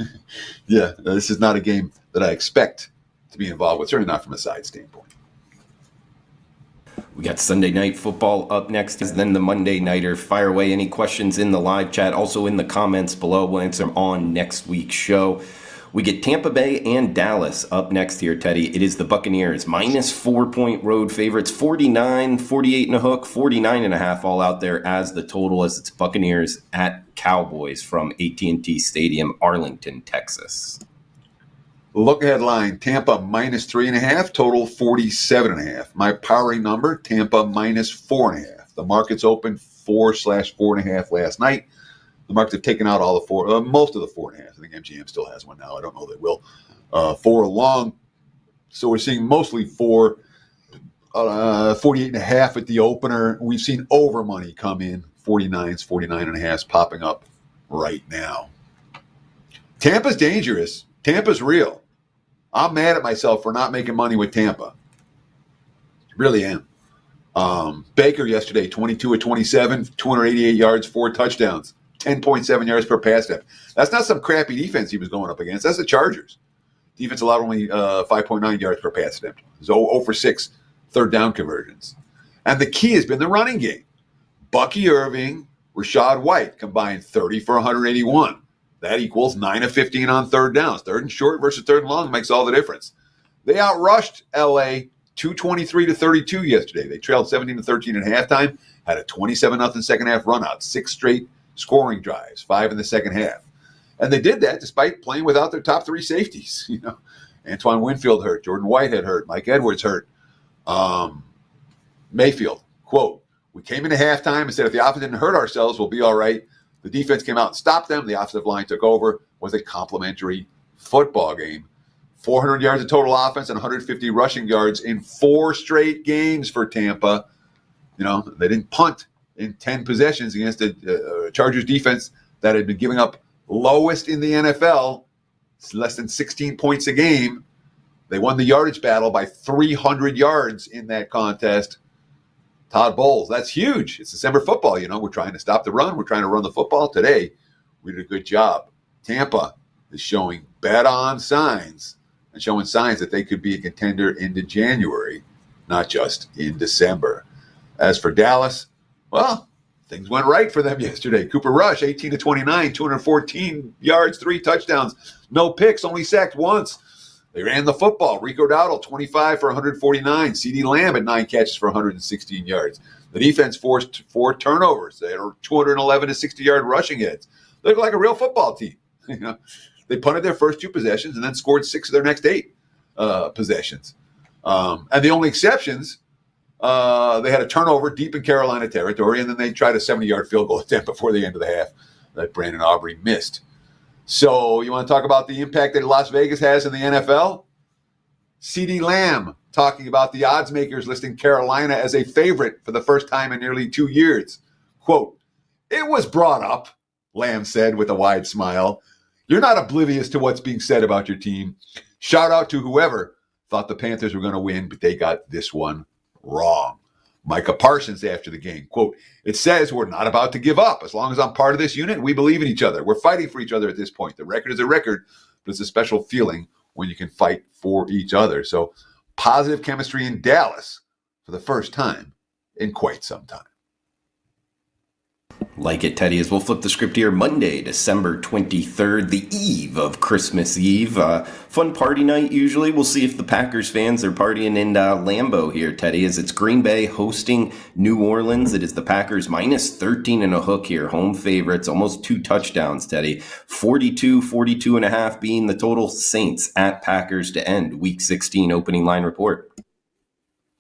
This is not a game that I expect to be involved with, certainly not from a side standpoint. We got Sunday Night Football up next, then the Monday Nighter. Fire away any questions in the live chat, also in the comments below. We'll answer them on next week's show. We get Tampa Bay and Dallas up next here, Teddy. It is the Buccaneers, minus 4 point road favorites, 49, 48 and a hook, 49.5 all out there as the total, as it's Buccaneers at Cowboys from AT&T Stadium, Arlington, Texas. Look ahead line, Tampa minus 3.5, total 47.5. My powering number, Tampa minus 4.5. The market's open 4/4.5 last night. The markets have taken out all the 4, most of the 4.5. I think MGM still has one now. I don't know they will. 4 long. So we're seeing mostly 4, 48.5 at the opener. We've seen over money come in, 49s, 49.5s popping up right now. Tampa's dangerous. Tampa's real. I'm mad at myself for not making money with Tampa. Really am. Baker yesterday, 22 of 27, 288 yards, 4 touchdowns, 10.7 yards per pass attempt. That's not some crappy defense he was going up against. That's the Chargers. Defense allowed only 5.9 yards per pass attempt. So 0 for 6 third down conversions. And the key has been the running game. Bucky Irving, Rachaad White combined 30 for 181. That equals 9 of 15 on third downs. Third and short versus third and long makes all the difference. They outrushed L.A. 223-32 yesterday. They trailed 17-13 at halftime, had a 27-0 second half run out, 6 straight scoring drives, 5 in the second half. And they did that despite playing without their top 3 safeties. Antoine Winfield hurt, Jordan Whitehead hurt, Mike Edwards hurt. Mayfield, quote, we came into halftime and said if the offense didn't hurt ourselves, we'll be all right. The defense came out and stopped them. The offensive line took over. It was a complimentary football game. 400 yards of total offense and 150 rushing yards in 4 straight games for Tampa. They didn't punt in 10 possessions against the Chargers defense that had been giving up lowest in the NFL It's less than 16 points a game. They won the yardage battle by 300 yards in that contest. Todd Bowles, that's huge. It's December football. We're trying to stop the run. We're trying to run the football. Today, we did a good job. Tampa is showing bet-on signs and showing signs that they could be a contender into January, not just in December. As for Dallas, well, things went right for them yesterday. Cooper Rush, 18 to 29, 214 yards, 3 touchdowns, no picks, only sacked once. They ran the football. Rico Dowdle, 25 for 149. CeeDee Lamb at 9 catches for 116 yards. The defense forced 4 turnovers. They had 211 to 60-yard rushing hits. They look like a real football team. They punted their first 2 possessions and then scored 6 of their next 8 possessions. And the only exceptions, they had a turnover deep in Carolina territory, and then they tried a 70-yard field goal attempt before the end of the half that Brandon Aubrey missed. So you want to talk about the impact that Las Vegas has in the NFL? CeeDee Lamb talking about the odds makers listing Carolina as a favorite for the first time in nearly 2 years. Quote, "It was brought up," Lamb said with a wide smile. "You're not oblivious to what's being said about your team. Shout out to whoever thought the Panthers were going to win, but they got this one wrong." Micah Parsons after the game, quote, "It says we're not about to give up. As long as I'm part of this unit, we believe in each other. We're fighting for each other at this point. The record is a record, but it's a special feeling when you can fight for each other." So positive chemistry in Dallas for the first time in quite some time. Like it, Teddy, as we'll flip the script here. Monday, December 23rd, the eve of Christmas Eve. Fun party night, usually. We'll see if the Packers fans are partying in Lambeau here, Teddy, as it's Green Bay hosting New Orleans. It is the Packers minus 13 and a hook here. Home favorites, almost 2 touchdowns, Teddy. 42 and a half being the total. Saints at Packers to end Week 16 opening line report.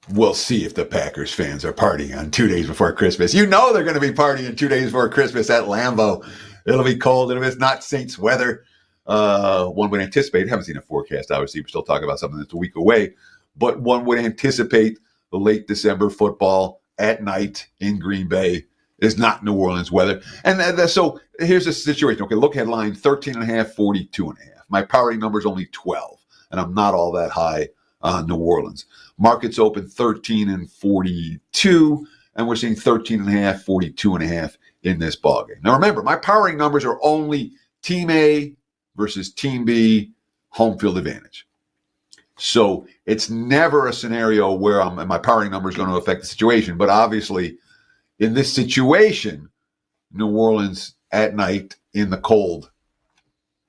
We'll see if the Packers fans are partying on 2 days before Christmas. They're going to be partying 2 days before Christmas at Lambeau. It'll be cold. It's not Saints weather. One would anticipate, haven't seen a forecast, obviously. We're still talking about something that's a week away. But one would anticipate the late December football at night in Green Bay is not New Orleans weather. And so here's the situation. Okay, look headline, 13.5, 42.5. My powering number is only 12, and I'm not all that high on New Orleans. Markets open 13 and 42, and we're seeing 13.5, 42.5 in this ballgame. Now remember, my powering numbers are only Team A versus Team B, home field advantage. So it's never a scenario where my powering number is going to affect the situation. But obviously, in this situation, New Orleans at night in the cold,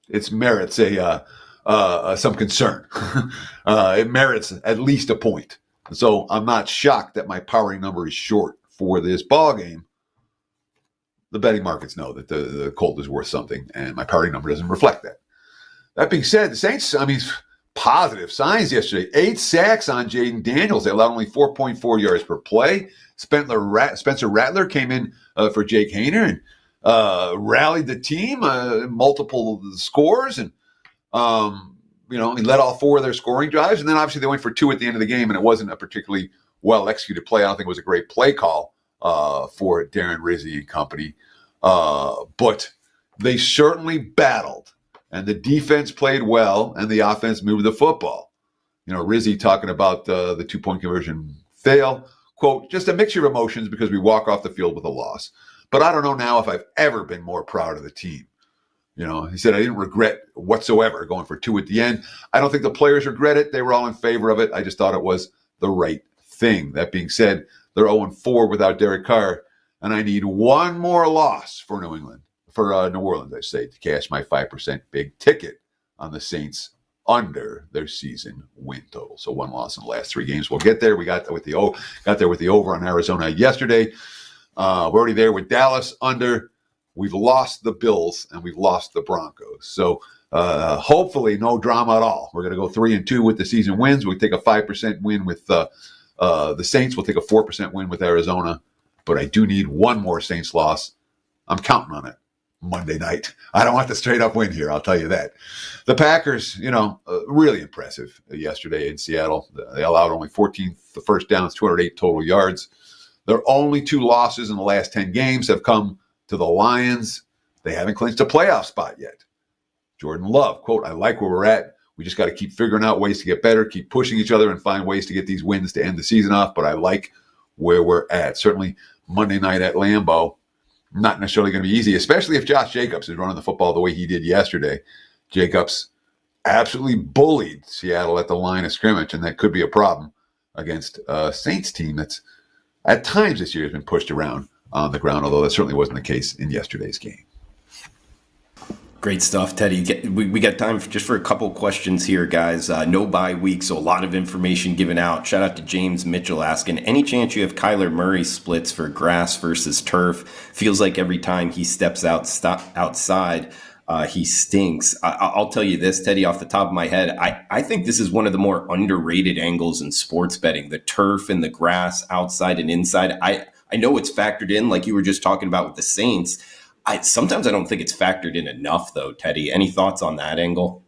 it merits some concern. It merits at least a point. So I'm not shocked that my powering number is short for this ball game. The betting markets know that the cold is worth something, and my powering number doesn't reflect that. That being said, the Saints, positive signs yesterday. 8 sacks on Jaden Daniels. They allowed only 4.4 yards per play. Spencer Rattler came in for Jake Hayner and rallied the team, multiple scores, and he led all 4 of their scoring drives. And then obviously they went for 2 at the end of the game, and it wasn't a particularly well-executed play. I don't think it was a great play call for Darren Rizzi and company. But they certainly battled, and the defense played well, and the offense moved the football. Rizzi talking about the 2-point conversion fail. Quote, "Just a mixture of emotions because we walk off the field with a loss. But I don't know now if I've ever been more proud of the team." He said, "I didn't regret whatsoever going for 2 at the end. I don't think the players regret it. They were all in favor of it. I just thought it was the right thing." That being said, they're 0-4 without Derek Carr, and I need one more loss for New Orleans, I say, to cash my 5% big ticket on the Saints under their season win total. So 1 loss in the last 3 games. We'll get there. We got there with the over on Arizona yesterday. We're already there with Dallas under. We've lost the Bills and we've lost the Broncos. So hopefully no drama at all. We're going to go 3-2 with the season wins. We'll take a 5% win with the Saints. We'll take a 4% win with Arizona. But I do need one more Saints loss. I'm counting on it Monday night. I don't want the straight up win here, I'll tell you that. The Packers, really impressive yesterday in Seattle. They allowed only 14 first downs, 208 total yards. Their only 2 losses in the last 10 games have come to the Lions. They haven't clinched a playoff spot yet. Jordan Love, quote, "I like where we're at. We just got to keep figuring out ways to get better, keep pushing each other and find ways to get these wins to end the season off. But I like where we're at." Certainly Monday night at Lambeau, not necessarily going to be easy, especially if Josh Jacobs is running the football the way he did yesterday. Jacobs absolutely bullied Seattle at the line of scrimmage, and that could be a problem against a Saints team that's at times this year has been pushed around on the ground, although that certainly wasn't the case in yesterday's game. Great stuff, Teddy. We got time for a couple questions here, guys. No bye week, so a lot of information given out. Shout out to James Mitchell asking, any chance you have Kyler Murray splits for grass versus turf? Feels like every time he steps outside, he stinks. I'll tell you this, Teddy, off the top of my head, I think this is one of the more underrated angles in sports betting, the turf and the grass outside and inside. I know it's factored in, like you were just talking about with the Saints. Sometimes I don't think it's factored in enough, though, Teddy. Any thoughts on that angle?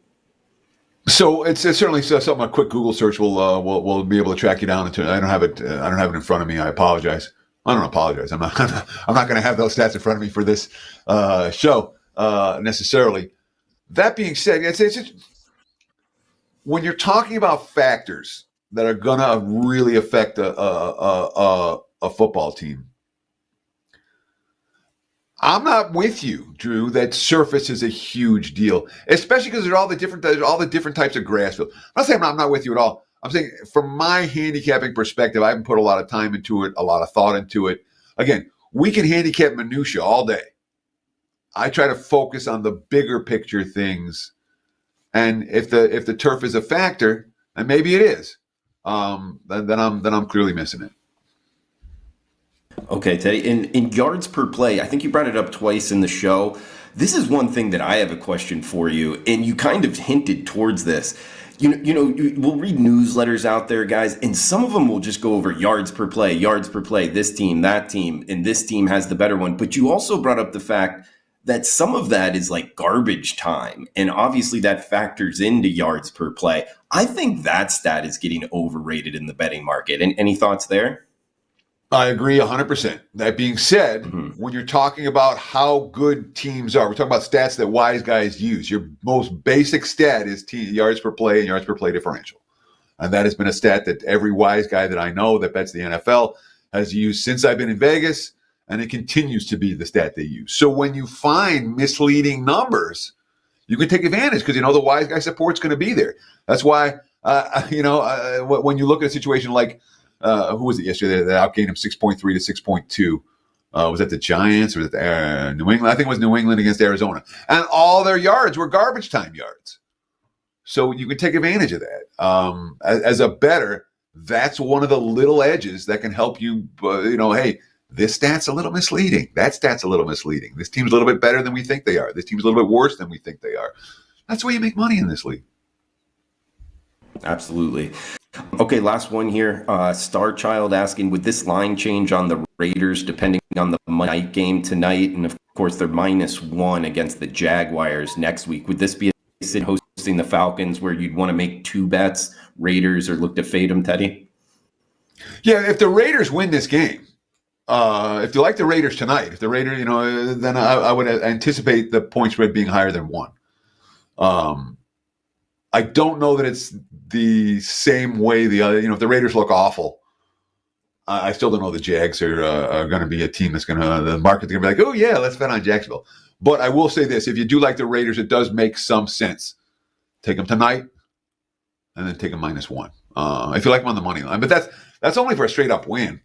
So it's certainly something a quick Google search will be able to track you down into. I don't have it in front of me. I apologize. I don't apologize. I'm not going to have those stats in front of me for this show necessarily. That being said, it's just, when you're talking about factors that are going to really affect a football team, I'm not with you, Drew, that surface is a huge deal, especially because there's all the different types of grass field. I'm not saying I'm not with you at all. I'm saying from my handicapping perspective, I haven't put a lot of time into it, a lot of thought into it. Again, we can handicap minutia all day. I try to focus on the bigger picture things, and if the turf is a factor, and maybe it is, then I'm clearly missing it. Okay, Teddy. In yards per play, I think you brought it up twice in the show. This is one thing that I have a question for you, and you kind of hinted towards this. We'll read newsletters out there, guys, and some of them will just go over yards per play, this team, that team, and this team has the better one. But you also brought up the fact that some of that is like garbage time, and obviously that factors into yards per play. I think that stat is getting overrated in the betting market. And any thoughts there? I agree 100%. That being said, when you're talking about how good teams are, we're talking about stats that wise guys use. Your most basic stat is yards per play and yards per play differential. And that has been a stat that every wise guy that I know that bets the NFL has used since I've been in Vegas, and it continues to be the stat they use. So when you find misleading numbers, you can take advantage because the wise guy support's going to be there. That's why, when you look at a situation like, who was it yesterday that outgained him 6.3 to 6.2? Was that the Giants or was it New England? I think it was New England against Arizona. And all their yards were garbage time yards. So you can take advantage of that. As a bettor, that's one of the little edges that can help you, hey, this stat's a little misleading. That stat's a little misleading. This team's a little bit better than we think they are. This team's a little bit worse than we think they are. That's why you make money in this league. Absolutely. Okay, last one here. Star Child asking, would this line change on the Raiders depending on the Monday night game tonight? And of course, they're -1 against the Jaguars next week. Would this be a sit hosting the Falcons where you'd want to make two bets, Raiders, or look to fade them, Teddy? Yeah, if the Raiders win this game, if you like the Raiders tonight, if the Raiders, then I would anticipate the point spread being higher than 1. I don't know that it's the same way the other. If the Raiders look awful, I still don't know the Jags are going to be a team that's going to, the market's going to be like, oh yeah, let's bet on Jacksonville. But I will say this: if you do like the Raiders, it does make some sense. Take them tonight, and then take them -1. If you like them on the money line, but that's only for a straight up win.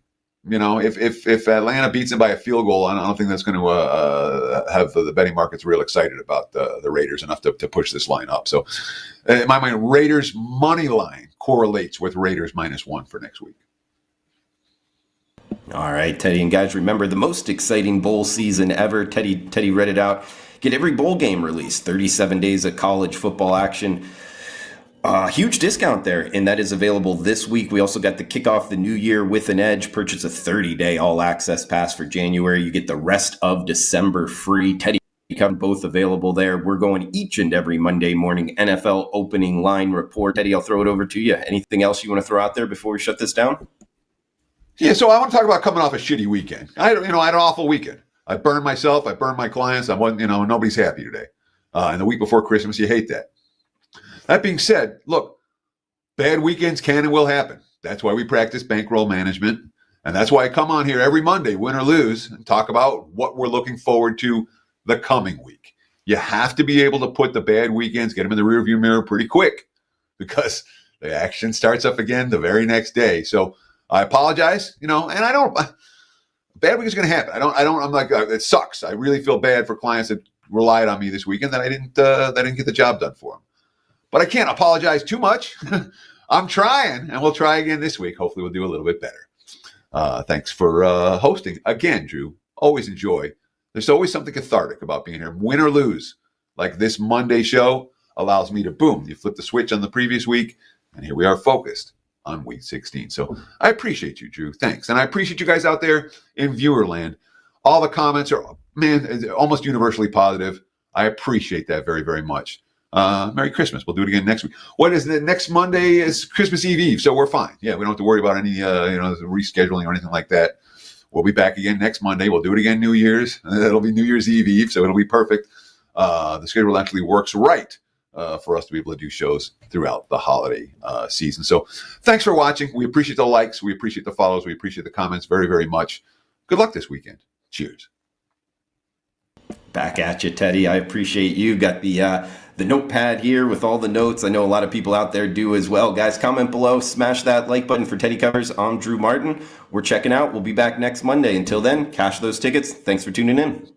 If Atlanta beats them by a field goal, I don't think that's going to have the betting markets real excited about the Raiders enough to push this line up. So, in my mind, Raiders money line correlates with Raiders -1 for next week. All right, Teddy, and guys, remember the most exciting bowl season ever. Teddy read it out. Get every bowl game released. 37 days of college football action. Huge discount there, and that is available this week. We also got the kick off the new year with an edge. Purchase a 30-day all-access pass for January. You get the rest of December free. Teddy, both available there. We're going each and every Monday morning NFL opening line report. Teddy, I'll throw it over to you. Anything else you want to throw out there before we shut this down? Yeah, so I want to talk about coming off a shitty weekend. I had an awful weekend. I burned myself. I burned my clients. Nobody's happy today. And the week before Christmas, you hate that. That being said, look, bad weekends can and will happen. That's why we practice bankroll management. And that's why I come on here every Monday, win or lose, and talk about what we're looking forward to the coming week. You have to be able to put the bad weekends, get them in the rearview mirror pretty quick, because the action starts up again the very next day. So I apologize, and I don't. Bad week is going to happen. I'm like, it sucks. I really feel bad for clients that relied on me this weekend that I didn't get the job done for them. But I can't apologize too much. I'm trying, and we'll try again this week. Hopefully we'll do a little bit better. Thanks for hosting again, Drew. Always enjoy. There's always something cathartic about being here. Win or lose, like this Monday show allows me to, boom, you flip the switch on the previous week, and here we are focused on week 16. So I appreciate you, Drew. Thanks. And I appreciate you guys out there in viewer land. All the comments are, man, almost universally positive. I appreciate that very, very much. Merry Christmas. We'll do it again next week. What is the next Monday is Christmas Eve, so we're fine. Yeah, we don't have to worry about any rescheduling or anything like that. We'll be back again next Monday. We'll do it again New Year's. It'll be New Year's Eve, so it'll be perfect. The schedule actually works right for us to be able to do shows throughout the holiday season. So thanks for watching. We appreciate the likes. We appreciate the follows. We appreciate the comments very, very much. Good luck this weekend. Cheers. Back at you, Teddy. I appreciate you. Got the notepad here with all the notes. I know a lot of people out there do as well. Guys, comment below. Smash that like button for Teddy Covers. I'm Drew Martin. We're checking out. We'll be back next Monday. Until then, cash those tickets. Thanks for tuning in.